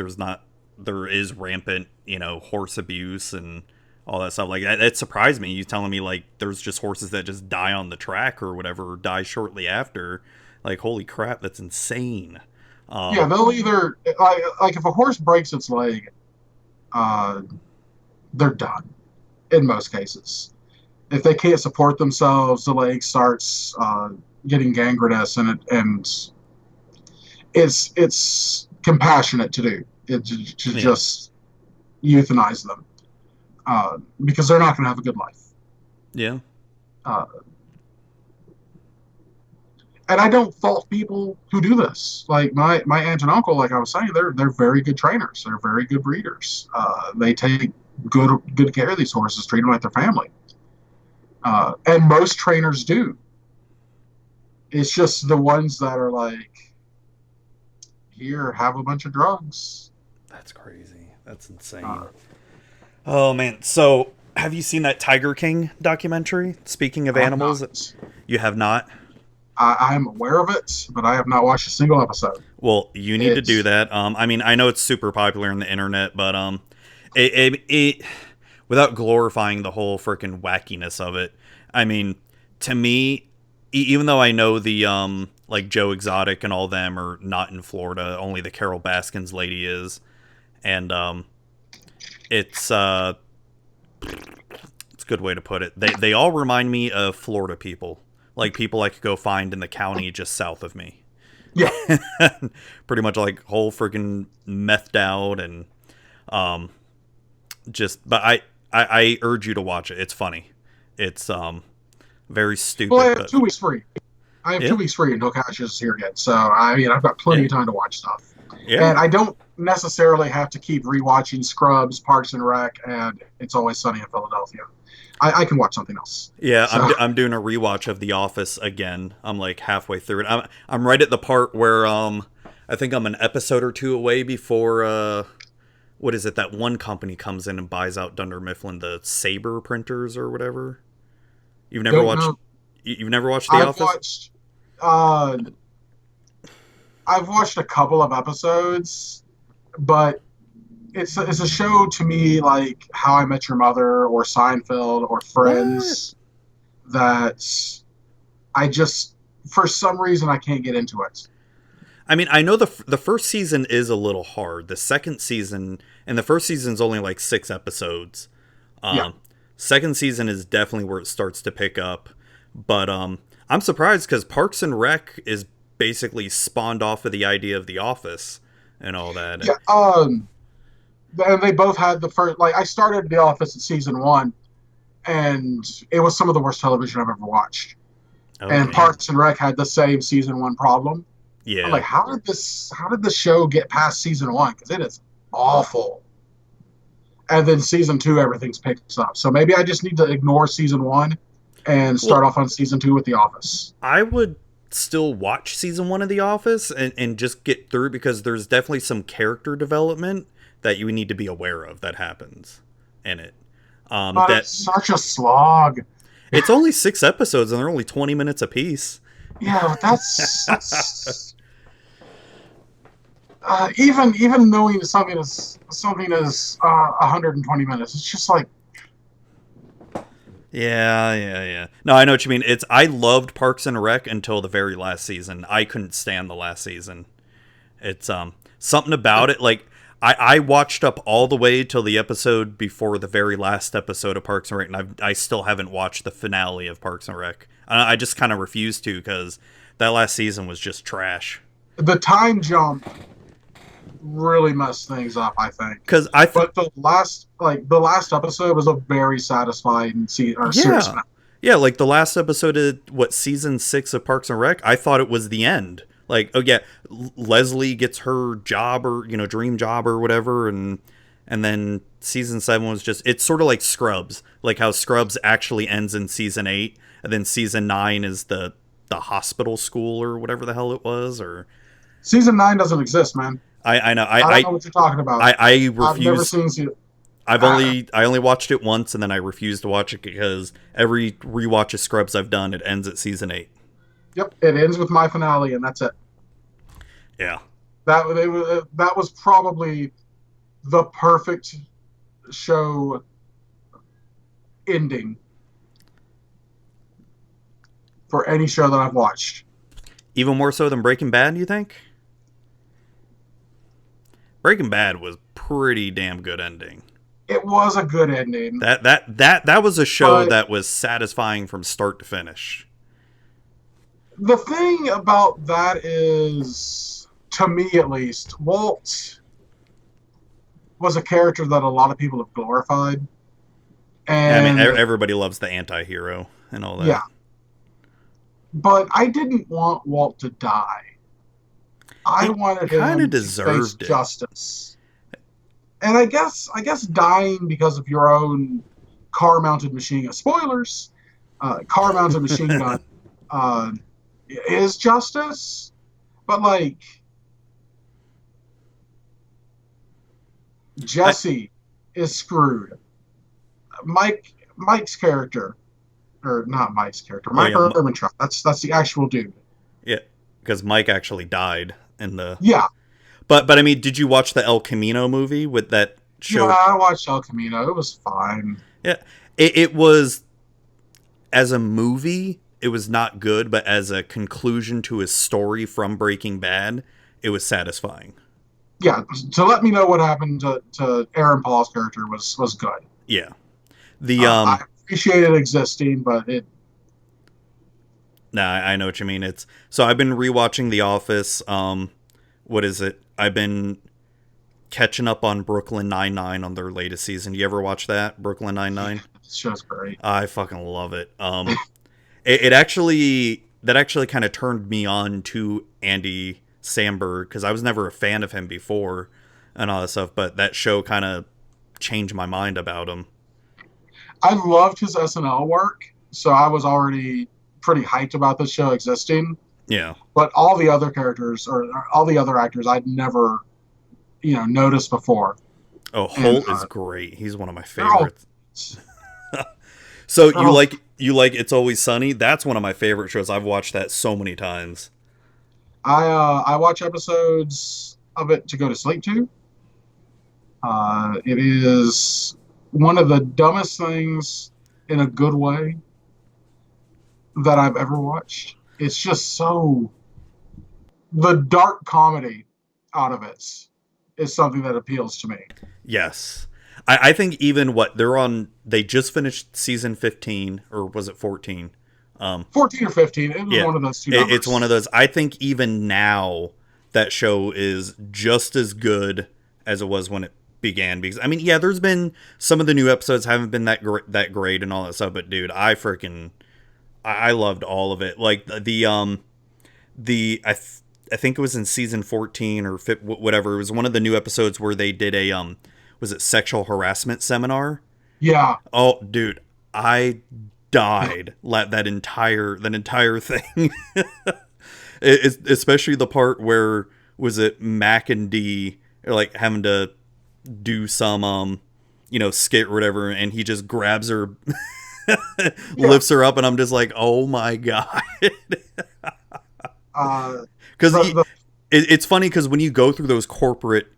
there is rampant, horse abuse and all that stuff. Like that surprised me. You telling me like there's just horses that just die on the track or whatever, or die shortly after. Like, holy crap, that's insane. Yeah, they'll either like if a horse breaks its leg, they're done. In most cases, if they can't support themselves, the leg starts getting gangrenous, and it's compassionate to do it to just euthanize them because they're not going to have a good life. Yeah. And I don't fault people who do this. Like my aunt and uncle, like I was saying, they're very good trainers. They're very good breeders. They take good care of these horses, treat them like their family. And most trainers do. It's just the ones that are like, here, have a bunch of drugs. That's crazy. That's insane. Oh man. So have you seen that Tiger King documentary? Speaking of animals, you have not? I'm aware of it, but I have not watched a single episode. Well, you need to do that. I mean, I know it's super popular on the internet, but it without glorifying the whole freaking wackiness of it. I mean, to me, even though I know the like Joe Exotic and all them are not in Florida, only the Carol Baskins lady is, and it's a good way to put it. They all remind me of Florida people. Like people I could go find in the county just south of me. Yeah. Pretty much like whole freaking methed out and but I urge you to watch it. It's funny. It's very stupid. Well, I have 2 weeks free. I have 2 weeks free until Cash is here again. So I mean I've got plenty of time to watch stuff. Yeah. And I don't necessarily have to keep rewatching Scrubs, Parks and Rec, and It's Always Sunny in Philadelphia. I can watch something else. Yeah, so. I'm doing a rewatch of The Office again. I'm like halfway through it. I'm right at the part where I think I'm an episode or 2 away before what is it? That one company comes in and buys out Dunder Mifflin, the Saber printers or whatever. You've never watched. You've never watched The Office? I've watched a couple of episodes, but it's a show to me like How I Met Your Mother or Seinfeld or Friends that I just, for some reason, I can't get into it. I mean, I know the first season is a little hard. The second season, and the first season's only like 6 episodes. Second season is definitely where it starts to pick up. But I'm surprised because Parks and Rec is basically spawned off of the idea of The Office and all that. Yeah, and they both had the first, like, I started The Office in season 1, and it was some of the worst television I've ever watched. Okay. And Parks and Rec had the same season 1 problem. Yeah. I'm like, how did the show get past season 1? Because it is awful. And then season 2, everything's picked up. So maybe I just need to ignore season 1 and start off on season 2 with The Office. I would still watch season 1 of The Office and just get through, because there's definitely some character development that you need to be aware of that happens in it. It's such a slog. It's only 6 episodes and they're only 20 minutes apiece. Yeah, but that's even knowing something is 120 minutes. It's just like. Yeah. No, I know what you mean. I loved Parks and Rec until the very last season. I couldn't stand the last season. It's something about it. Like, I watched up all the way till the episode before the very last episode of Parks and Rec, and I still haven't watched the finale of Parks and Rec. I just kind of refused to because that last season was just trash. The time jump really messed things up, I think. But the last episode was a very satisfying series. Yeah, like the last episode of season 6 of Parks and Rec, I thought it was the end. Like, oh yeah, Leslie gets her job or, dream job or whatever, and then season 7 was just, it's sort of like Scrubs, like how Scrubs actually ends in season 8, and then season 9 is the hospital school or whatever the hell it was, or... Season 9 doesn't exist, man. I know. I don't know what you're talking about. I refuse. I've never seen I only watched it once, and then I refused to watch it because every rewatch of Scrubs I've done, it ends at season 8. Yep, it ends with my finale, and that's it. Yeah. That was probably the perfect show ending for any show that I've watched. Even more so than Breaking Bad, you think? Breaking Bad was pretty damn good ending. It was a good ending. That was a show that was satisfying from start to finish. The thing about that is, to me at least, Walt was a character that a lot of people have glorified. And everybody loves the anti-hero and all that. Yeah. But I didn't want Walt to die. I wanted him to face justice. And I guess dying because of your own car-mounted machine gun. Spoilers! Car-mounted machine gun is justice. But, like, Jesse is screwed. Mike's character, or not Mike's character, Mike Ehrmantraut. That's the actual dude. Yeah, because Mike actually died in the... Yeah. But I mean, did you watch the El Camino movie with that show? Yeah, I watched El Camino. It was fine. Yeah, it was, as a movie, it was not good, but as a conclusion to his story from Breaking Bad, it was satisfying. Yeah, to let me know what happened to Aaron Paul's character was good. Yeah. I appreciate it existing, but it... Nah, I know what you mean. So I've been rewatching The Office. What is it? I've been catching up on Brooklyn Nine-Nine on their latest season. You ever watch that? Brooklyn Nine-Nine? This show's great. I fucking love it. That actually kind of turned me on to Andy Samberg, because I was never a fan of him before and all that stuff, but that show kind of changed my mind about him. I loved his SNL work, so I was already pretty hyped about this show existing. Yeah. But all the other characters, or all the other actors, I'd never, noticed before. Oh, Holt is great. He's one of my favorites. So you like It's Always Sunny? That's one of my favorite shows. I've watched that so many times. I watch episodes of it to go to sleep to. It is one of the dumbest things in a good way that I've ever watched. It's just so... The dark comedy out of it is something that appeals to me. Yes. I think even they just finished season 15, or was it 14? 14 or 15. It was one of those two numbers. It's one of those. I think even now that show is just as good as it was when it began. Because, I mean, yeah, there's been some of the new episodes haven't been that great and all that stuff. But, dude, I loved all of it. Like, I think it was in season 14 or whatever. It was one of the new episodes where they did a, was it sexual harassment seminar? Yeah. Oh, dude, I died that entire thing. Especially the part where, was it Mac and D are like having to do some skit or whatever, and he just grabs her, lifts her up, and I'm just like, oh my god. Because it's funny, because when you go through those corporate,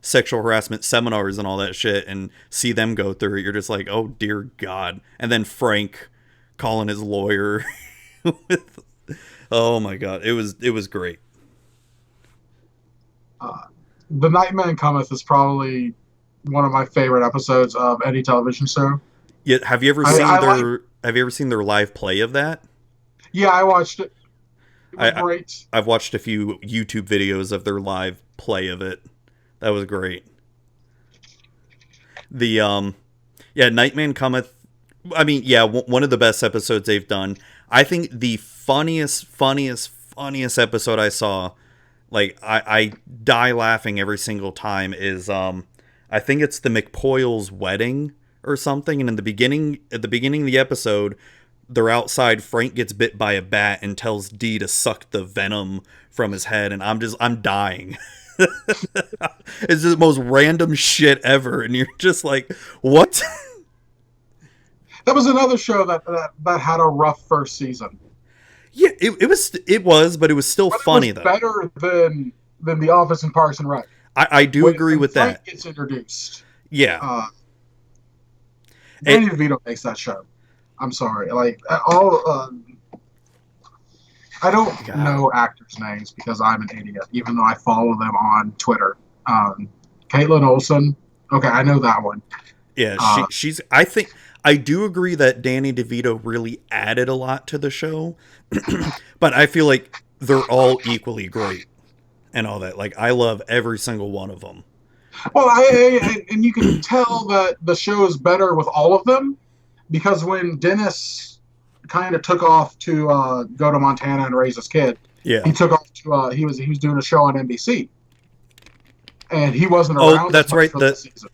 sexual harassment seminars and all that shit and see them go through it, you're just like, oh dear God. And then Frank calling his lawyer oh my God. It was great. The Nightman Cometh is probably one of my favorite episodes of any television show. Yeah, have you ever seen their live play of that? Yeah, I watched it. It was I great. I've watched a few YouTube videos of their live play of it. That was great. The Nightman Cometh. I mean, yeah, one of the best episodes they've done. I think the funniest episode I saw, like I die laughing every single time, is I think it's the McPoyle's wedding or something, and at the beginning of the episode, they're outside. Frank gets bit by a bat and tells Dee to suck the venom from his head, and I'm dying. It's the most random shit ever, and you're just like, what? That was another show that had a rough first season. Yeah, it was, but it was still funny though. Better than The Office and Parks and Rec. I do agree with Frank that. Gets introduced. Yeah. Danny DeVito makes that show. I'm sorry, like all. I don't know actors' names because I'm an idiot, even though I follow them on Twitter. Caitlin Olsen. Okay, I know that one. Yeah, she's. I think I do agree that Danny DeVito really added a lot to the show, but I feel like they're all equally great and all that. Like I love every single one of them. Well, and you can tell that the show is better with all of them because when Dennis kind of took off to go to Montana and raise his kid, yeah, he took off to he was doing a show on NBC, and he wasn't around. Oh, that's right,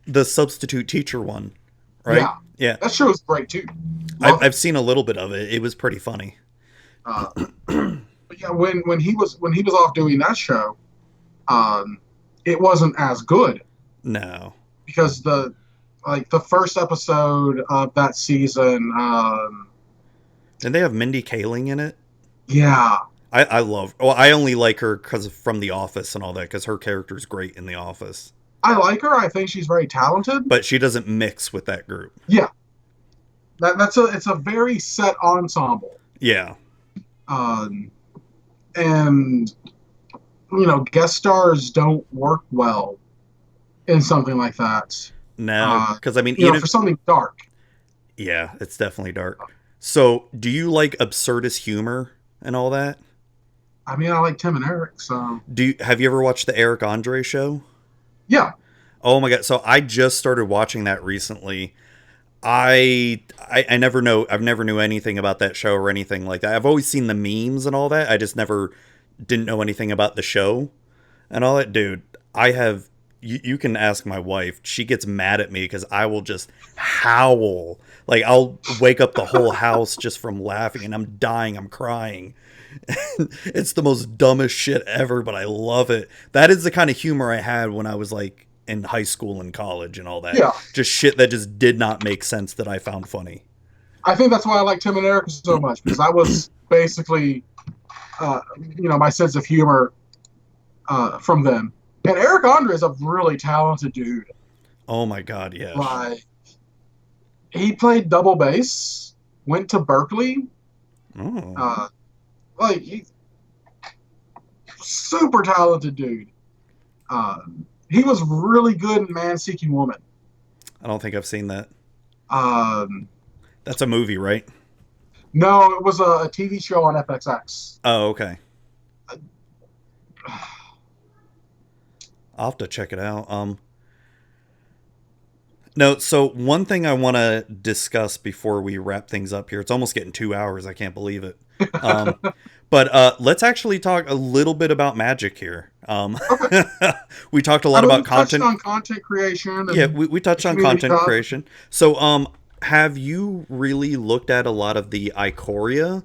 the substitute teacher one, right? Yeah, that show is great too. I've seen a little bit of it. It was pretty funny. But yeah, when he was off doing that show, it wasn't as good. No, because the first episode of that season. Didn't they have Mindy Kaling in it? Yeah, I love. Well, I only like her because from The Office and all that. Because her character's great in The Office. I like her. I think she's very talented, but she doesn't mix with that group. Yeah, it's a very set ensemble. Yeah, and guest stars don't work well in something like that. No, because I mean, for something dark. Yeah, it's definitely dark. So, do you like absurdist humor and all that? I mean, I like Tim and Eric. So, have you ever watched the Eric Andre show? Yeah. Oh my god! So I just started watching that recently. I never knew anything about that show or anything like that. I've always seen the memes and all that. I just didn't know anything about the show and all that. Dude, I have. You can ask my wife. She gets mad at me because I will just howl. Like, I'll wake up the whole house just from laughing, and I'm dying. I'm crying. It's the most dumbest shit ever, but I love it. That is the kind of humor I had when I was, like, in high school and college and all that. Yeah. Just shit that just did not make sense that I found funny. I think that's why I like Tim and Eric so much, because I was basically, my sense of humor from them. And Eric Andre is a really talented dude. Oh my god, yeah. Like, he played double bass, went to Berkeley. Oh. He super talented dude. He was really good in Man Seeking Woman. I don't think I've seen that. That's a movie, right? No, it was a TV show on FXX. Oh, okay. I'll have to check it out. No, so one thing I want to discuss before we wrap things up here. It's almost getting 2 hours. I can't believe it. But let's actually talk a little bit about magic here. Okay. We talked a lot about content. On content creation. Yeah, we touched on content creation. So, have you really looked at a lot of the Ikoria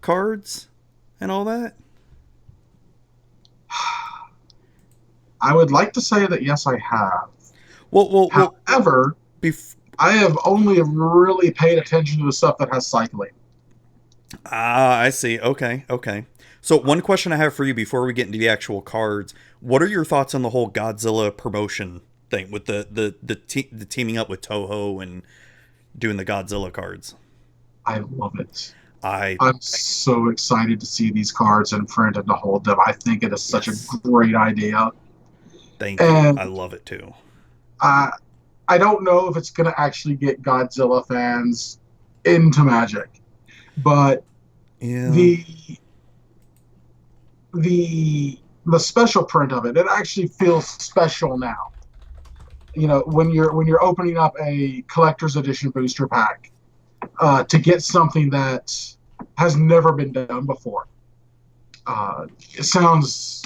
cards and all that? I would like to say that yes, I have. Well, however, I have only really paid attention to the stuff that has cycling. I see. Okay. So one question I have for you before we get into the actual cards: what are your thoughts on the whole Godzilla promotion thing with the teaming up with Toho and doing the Godzilla cards? I love it. I'm so excited to see these cards in print and to hold them. I think it is such a great idea. Thank you. And I love it too. I don't know if it's going to actually get Godzilla fans into Magic, but Yeah. the special print of it actually feels special now. When you're opening up a collector's edition booster pack to get something that has never been done before. It sounds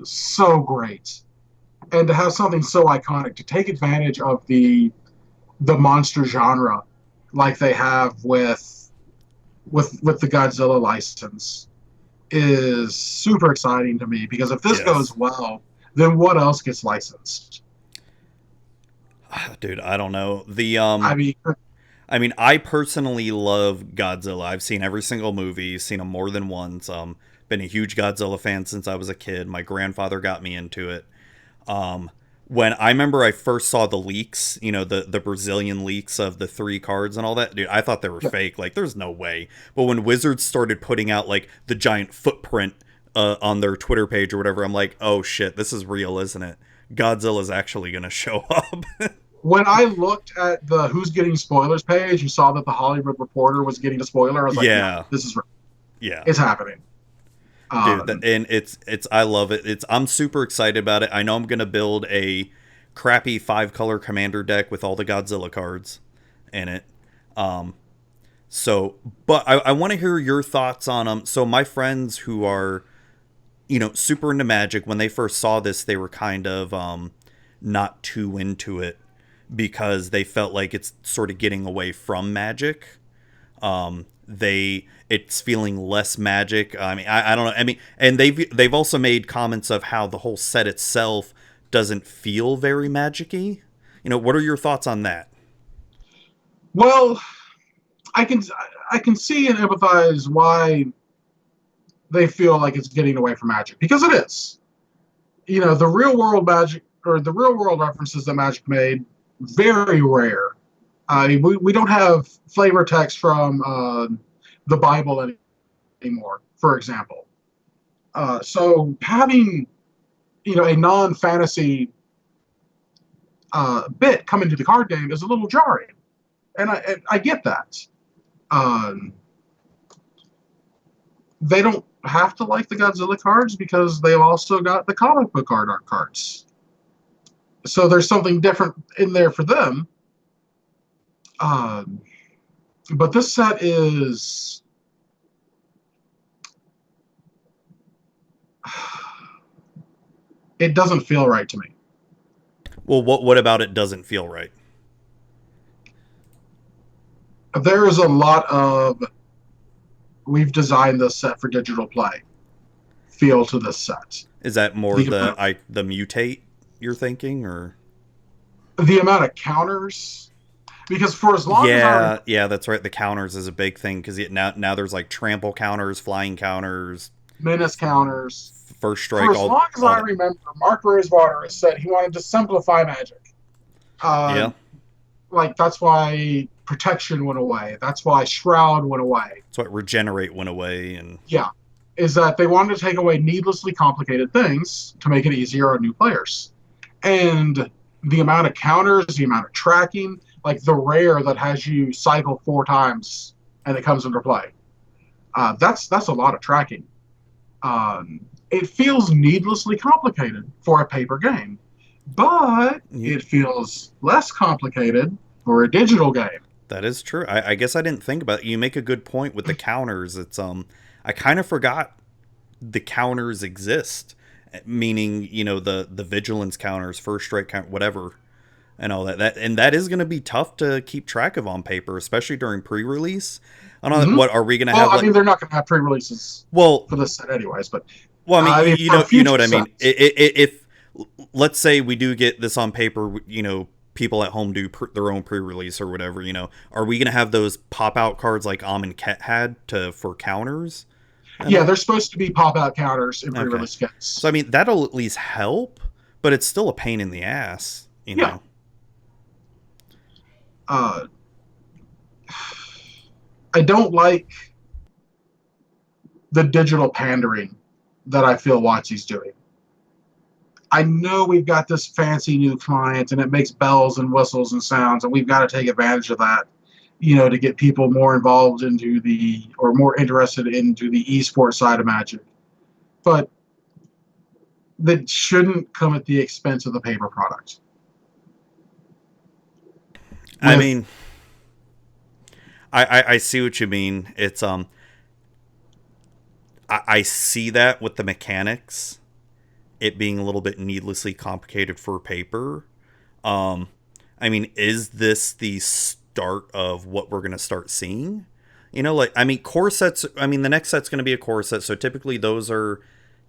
so great. And to have something so iconic, to take advantage of the monster genre like they have with the Godzilla license is super exciting to me, because if this goes well, then what else gets licensed? Dude, I don't know. I mean, I personally love Godzilla. I've seen every single movie, seen them more than once. Been a huge Godzilla fan since I was a kid. My grandfather got me into it. When I remember I first saw the leaks, the Brazilian leaks of the 3 cards and all that, dude, I thought they were fake. Like, there's no way. But when Wizards started putting out like the giant footprint on their Twitter page or whatever, I'm like, oh shit, this is real, isn't it? Godzilla's actually gonna show up. When I looked at the Who's Getting Spoilers page, you saw that the Hollywood Reporter was getting a spoiler. I was like, yeah, this is real. Yeah, it's happening. Dude, and it's I love it. I'm super excited about it. I know I'm gonna build a crappy 5-color commander deck with all the Godzilla cards in it. But I want to hear your thoughts on them. So my friends who are, super into Magic, when they first saw this, they were kind of not too into it because they felt like it's sort of getting away from Magic. It's feeling less Magic. I mean, I don't know. I mean, and they've also made comments of how the whole set itself doesn't feel very Magic-y. What are your thoughts on that? Well, I can see and empathize why they feel like it's getting away from Magic, because it is. The real world Magic, or the real world references that Magic made, very rare. We don't have flavor text from the Bible anymore, for example. So having a non-fantasy bit come into the card game is a little jarring, and I get that. They don't have to like the Godzilla cards because they've also got the comic book art cards. So there's something different in there for them. But this set is... it doesn't feel right to me. Well, what about it doesn't feel right? There is a lot of we've designed this set for digital play feel to this set. Is that more the mutate you're thinking, or the amount of counters? Because for as long as that's right. The counters is a big thing, because now there's like trample counters, flying counters, menace counters, first strike. For as long as I remember, Mark Rosewater has said he wanted to simplify Magic. Like, that's why Protection went away. That's why Shroud went away. That's why Regenerate went away. And is that they wanted to take away needlessly complicated things to make it easier on new players. And the amount of counters, the amount of tracking, like the rare that has you cycle 4 times and it comes into play. That's a lot of tracking. It feels needlessly complicated for a paper game, but it feels less complicated for a digital game. That is true. I guess I didn't think about it. You make a good point with the counters. It's I kind of forgot the counters exist, meaning the vigilance counters, first strike count, whatever, and all that. And that is going to be tough to keep track of on paper, especially during pre-release. I don't know. What are we going to have? I mean, they're not going to have pre-releases. For this set, anyways. But I mean, you know what I mean. If let's say we do get this on paper, people at home do their own pre-release or whatever. Are we going to have those pop-out cards like and Ket had for counters? They're supposed to be pop-out counters in pre-release kits. So I mean, that'll at least help, but it's still a pain in the ass. know. I don't like the digital pandering that I feel WotC's doing. I know we've got this fancy new client and it makes bells and whistles and sounds, and we've got to take advantage of that, to get people more involved or more interested into the esports side of Magic. But that shouldn't come at the expense of the paper product. I mean, I see what you mean. It's I see that with the mechanics, it being a little bit needlessly complicated for paper. I mean, is this the start of what we're going to start seeing? Core sets, the next set's going to be a core set, so typically those are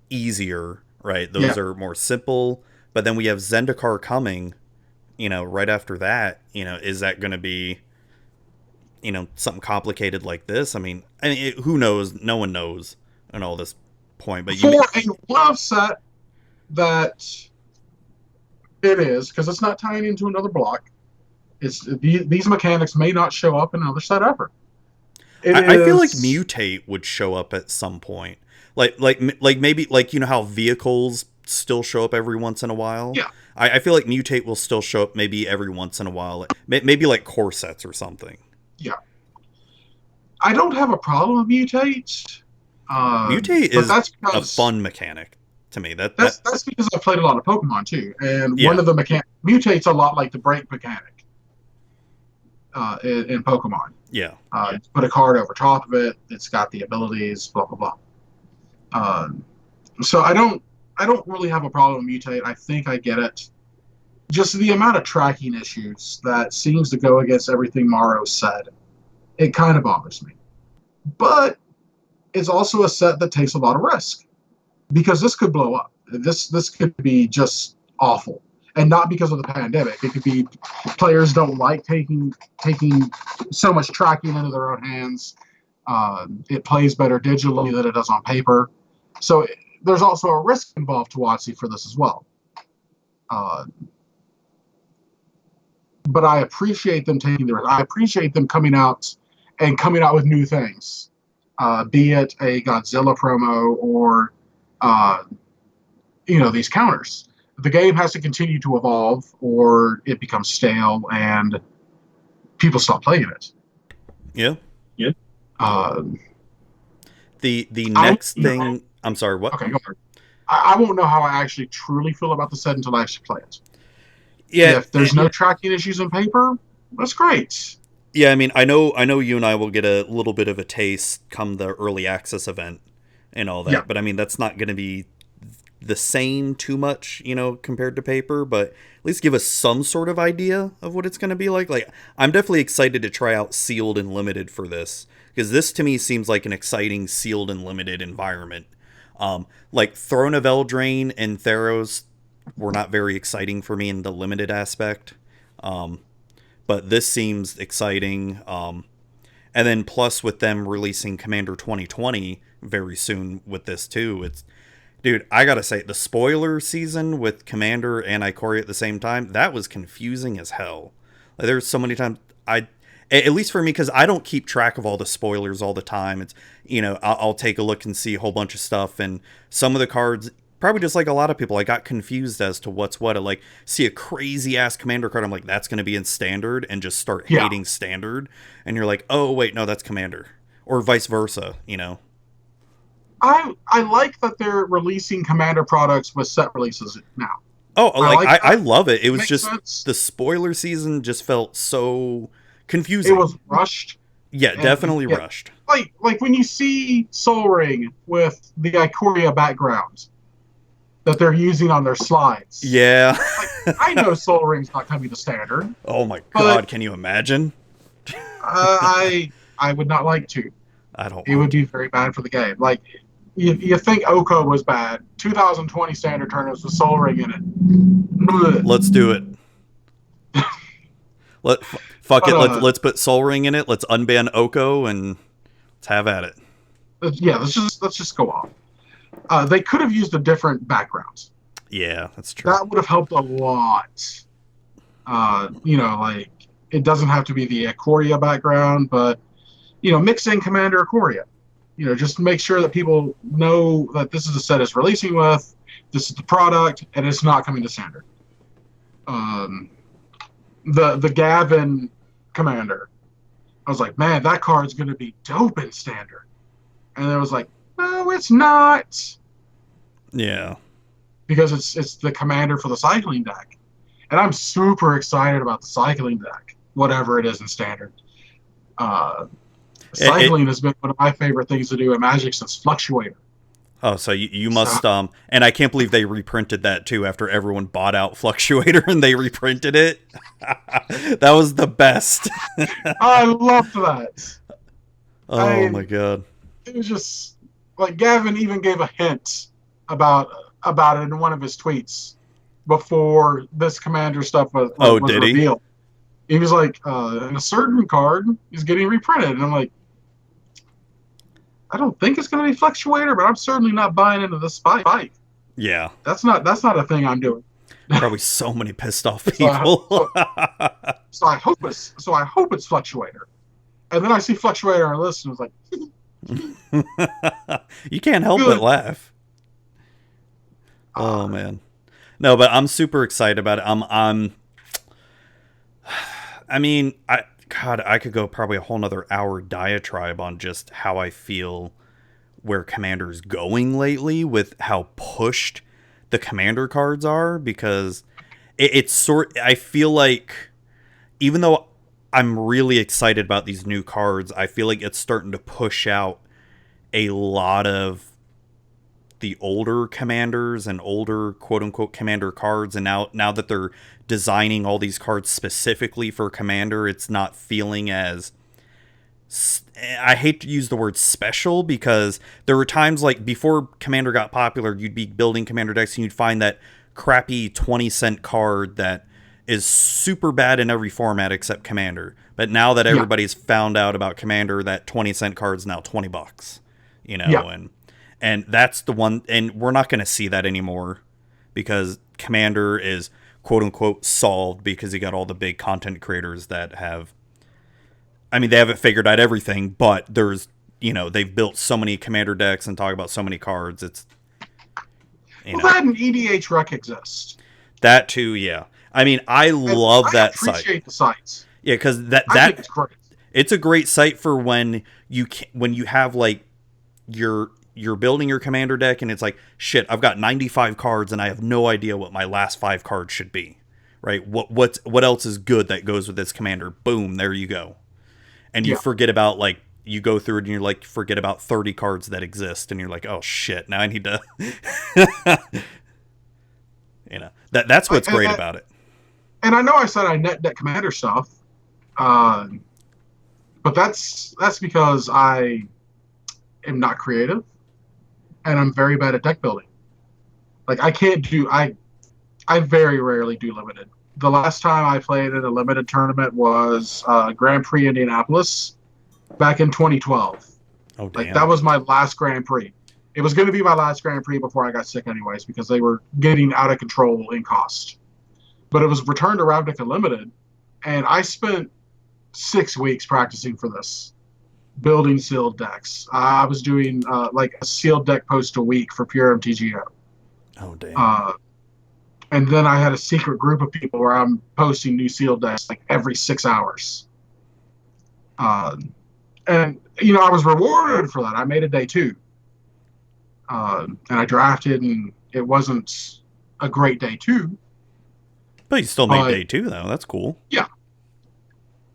easier, right? Those are more simple, but then we have Zendikar coming, right after that. Is that going to be, something complicated like this? Who knows? No one knows at all this point, but for a love set that it is, because it's not tying into another block. These mechanics may not show up in another set ever. I feel like Mutate would show up at some point. Like maybe how vehicles still show up every once in a while. Yeah. I feel like Mutate will still show up maybe every once in a while. Maybe like core sets or something. Yeah. I don't have a problem with Mutate. Mutate is a fun mechanic to me. That's because I've played a lot of Pokemon too, and one of the Mutate's a lot like the break mechanic in Pokemon. Yeah. Put a card over top of it. It's got the abilities. Blah blah blah. So I don't really have a problem with Mutate. I think I get it. Just the amount of tracking issues that seems to go against everything Morrow said, it kind of bothers me. But it's also a set that takes a lot of risk, because this could blow up. This could be just awful, and not because of the pandemic. It could be players don't like taking so much tracking into their own hands. It plays better digitally than it does on paper. So there's also a risk involved to WotC for this as well. But I appreciate them taking the risk. I appreciate them coming out with new things. Be it a Godzilla promo or, these counters. The game has to continue to evolve, or it becomes stale and people stop playing it. Yeah. Yeah. The next thing... I'm sorry, what? Okay, go ahead. I won't know how I actually truly feel about the set until I actually play it. Yeah. If there's no tracking issues in paper, that's great. Yeah, I know you and I will get a little bit of a taste come the early access event and all that. Yeah. But that's not going to be the same too much, compared to paper, but at least give us some sort of idea of what it's going to be like. Like, I'm definitely excited to try out sealed and limited for this, because this to me seems like an exciting sealed and limited environment. Like Throne of Eldraine and Theros were not very exciting for me in the limited aspect. But this seems exciting. And then plus with them releasing Commander 2020 very soon with this too. Dude, I gotta say, the spoiler season with Commander and Ikoria at the same time, that was confusing as hell. Like, there's so many times at least for me, because I don't keep track of all the spoilers all the time. It's, I'll take a look and see a whole bunch of stuff, and some of the cards, probably just like a lot of people, I got confused as to what's what. I like see a crazy ass Commander card, I'm like, that's going to be in Standard, and just start hating Standard, and you're like, oh wait, no, that's Commander, or vice versa. I like that they're releasing Commander products with set releases now. Oh, I love it. It was just sense. The spoiler season just felt so confusing. It was rushed. Yeah, definitely rushed. Like when you see Sol Ring with the Ikoria background that they're using on their slides. Yeah. I know Sol Ring's not coming to Standard. Oh my god, can you imagine? I would not like to. I don't. It would be very bad for the game. Like, you think Oko was bad. 2020 Standard tournaments with Sol Ring in it. Blech. Let's do it. Fuck it. Let's put Sol Ring in it. Let's unban Oko and let's have at it. Yeah, let's just go off. They could have used a different background. Yeah, that's true. That would have helped a lot. Like, it doesn't have to be the Ikoria background, but mix in Commander Ikoria. just make sure that people know that this is the set it's releasing with, this is the product, and it's not coming to standard. The Gavin commander, I was like, man, that card's going to be dope in standard. And it was like, no, it's not. Yeah. Because it's the commander for the cycling deck. And I'm super excited about the cycling deck, whatever it is in standard. Cycling has been one of my favorite things to do in Magic since Fluctuator. Oh, so you must, and I can't believe they reprinted that too after everyone bought out Fluctuator and they reprinted it. That was the best. I loved that. Oh my god. It was just, like, Gavin even gave a hint about it in one of his tweets before this commander stuff was did revealed. He was like, a certain card is getting reprinted. And I'm like, I don't think it's going to be Fluctuator, but I'm certainly not buying into this fight. Yeah. That's not a thing I'm doing. Probably so many pissed off people. So I hope it's Fluctuator. And then I see Fluctuator on our list and I was like, you can't help but laugh. Oh man. No, but I'm super excited about it. I could go probably a whole nother hour diatribe on just how I feel where Commander's going lately with how pushed the Commander cards are, because I feel like, even though I'm really excited about these new cards, I feel like it's starting to push out a lot of the older commanders and older quote-unquote commander cards, and now that they're designing all these cards specifically for commander, it's not feeling as, I hate to use the word special, because there were times like before commander got popular, you'd be building commander decks and you'd find that crappy 20-cent card that is super bad in every format except commander. But now that everybody's found out about commander, that 20-cent card's now $20, and that's the one, and we're not going to see that anymore because commander is quote unquote solved, because you got all the big content creators that have, they haven't figured out everything, but there's, they've built so many commander decks and talk about so many cards. It's, that and EDH Rec exists. That too, yeah. I love that site. I appreciate the sites. Yeah, because I think it's great. It's a great site for when you have like you're building your commander deck and it's like, shit, I've got 95 cards and I have no idea what my last 5 cards should be. Right? What else is good that goes with this commander? Boom, there you go. And you forget about, like, you go through it and you're like, forget about 30 cards that exist, and you're like, oh shit, now I need to that's what's great about it. And I know I said I net deck commander stuff, but that's because I am not creative and I'm very bad at deck building. Like, I very rarely do limited. The last time I played in a limited tournament was Grand Prix Indianapolis back in 2012. Oh, damn. Like, that was my last Grand Prix. It was going to be my last Grand Prix before I got sick anyways, because they were getting out of control in cost. But it was Return to Ravnica Limited, and I spent 6 weeks practicing for this, building sealed decks. I was doing like a sealed deck post a week for pure MTGO. Oh, damn. And then I had a secret group of people where I'm posting new sealed decks like every 6 hours. And, I was rewarded for that. I made a day 2. And I drafted, and it wasn't a great day 2. But you still made day 2, though. That's cool. Yeah.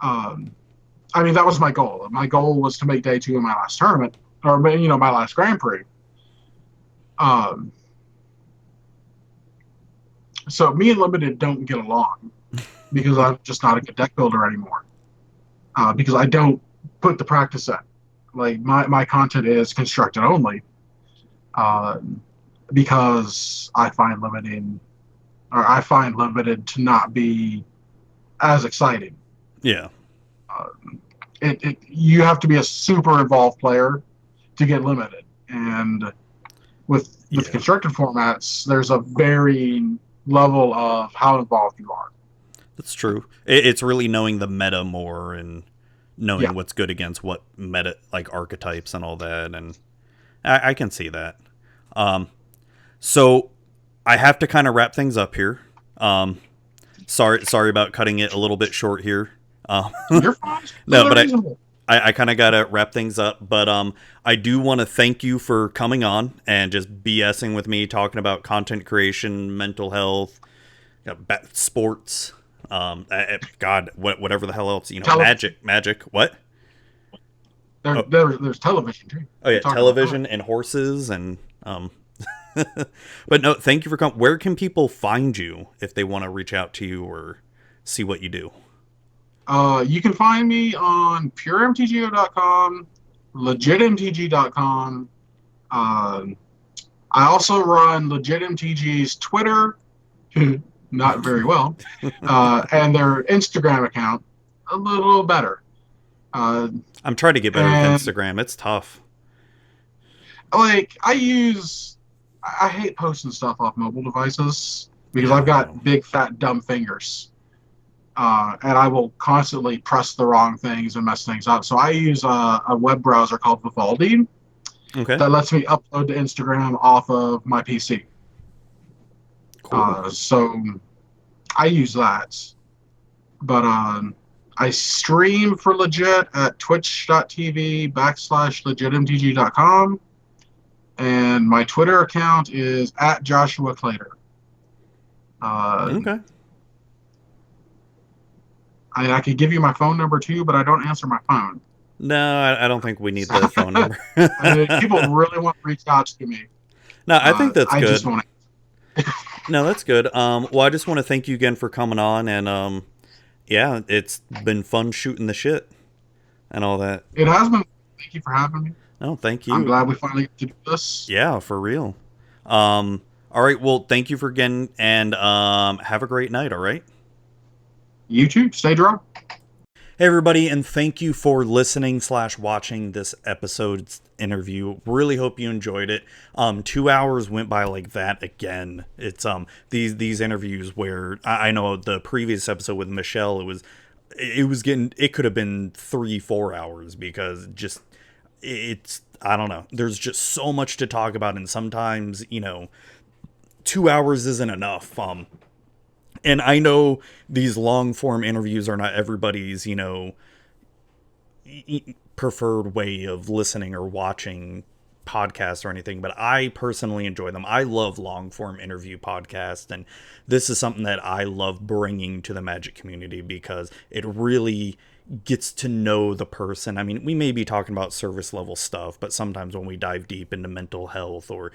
That was my goal. My goal was to make day 2 in my last tournament, or, my last Grand Prix. So me and Limited don't get along because I'm just not a good deck builder anymore. Because I don't put the practice in. Like, my content is constructed only. Because I find limited to not be as exciting. Yeah. You have to be a super involved player to get limited, and with constructed formats, there's a varying level of how involved you are. That's true. It's really knowing the meta more and knowing Yeah. what's good against what meta, like archetypes and all that, and I can see that. So I have to kind of wrap things up here. Sorry about cutting it a little bit short here. You're fine. No, but Reasonable. I kind of got to wrap things up, but I do want to thank you for coming on and just BSing with me, talking about content creation, mental health, sports, God, whatever the hell else, magic, what? There's television too. Oh yeah, We're talking television about and horses and but no, thank you for coming. Where can people find you if they want to reach out to you or see what you do? You can find me on puremtgo.com, legitmtg.com. I also run legitmtg's Twitter, not very well, and their Instagram account, a little better. I'm trying to get better with Instagram. It's tough. Like, I hate posting stuff off mobile devices because I've got big, fat, dumb fingers. And I will constantly press the wrong things and mess things up. So I use a web browser called Vivaldi that lets me upload to Instagram off of my PC. Cool. So I use that. But I stream for legit at twitch.tv/legitmtg.com. And my Twitter account is at Joshua Claytor. Okay. I could give you my phone number too, but I don't answer my phone. No, I don't think we need the phone number. I mean, people really want to reach out to me. No, I think that's good. I just want to. No, that's good. Well, I just want to thank you again for coming on, and yeah, it's been fun shooting the shit and all that. It has been. Thank you for having me. No, thank you. I'm glad we finally get to do this. Yeah, for real. All right. Well, thank you for again, and have a great night. All right. You too. Stay dry. Hey everybody, and thank you for listening/watching this episode's interview. Really hope you enjoyed it. 2 hours went by like that again. It's these interviews where I know the previous episode with Michelle, it could have been 3-4 hours because just it's I don't know. There's just so much to talk about, and sometimes 2 hours isn't enough. And I know these long form interviews are not everybody's, preferred way of listening or watching podcasts or anything, but I personally enjoy them. I love long form interview podcasts, and this is something that I love bringing to the Magic community because it really gets to know the person. I mean, we may be talking about service level stuff, but sometimes when we dive deep into mental health or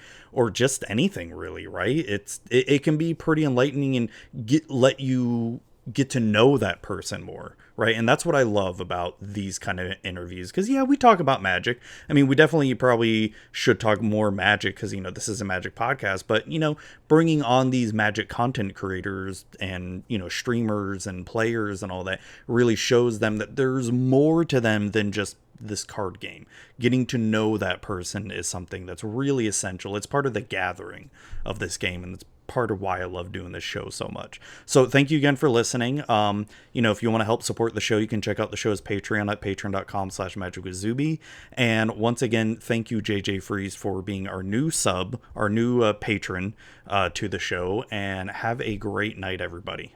just anything really, right? It can be pretty enlightening and let you get to know that person more, right? And that's what I love about these kind of interviews, because yeah, we talk about Magic. I mean, we definitely probably should talk more Magic because this is a Magic podcast, but bringing on these Magic content creators and streamers and players and all that really shows them that there's more to them than just this card game. Getting to know that person is something that's really essential. It's part of the gathering of this game, and it's part of why I love doing this show so much. So thank you again for listening. If you want to help support the show, you can check out the show's Patreon at patreon.com/magicwithzuby. And once again, thank you, JJ Freeze, for being our new patron to the show, and have a great night, everybody.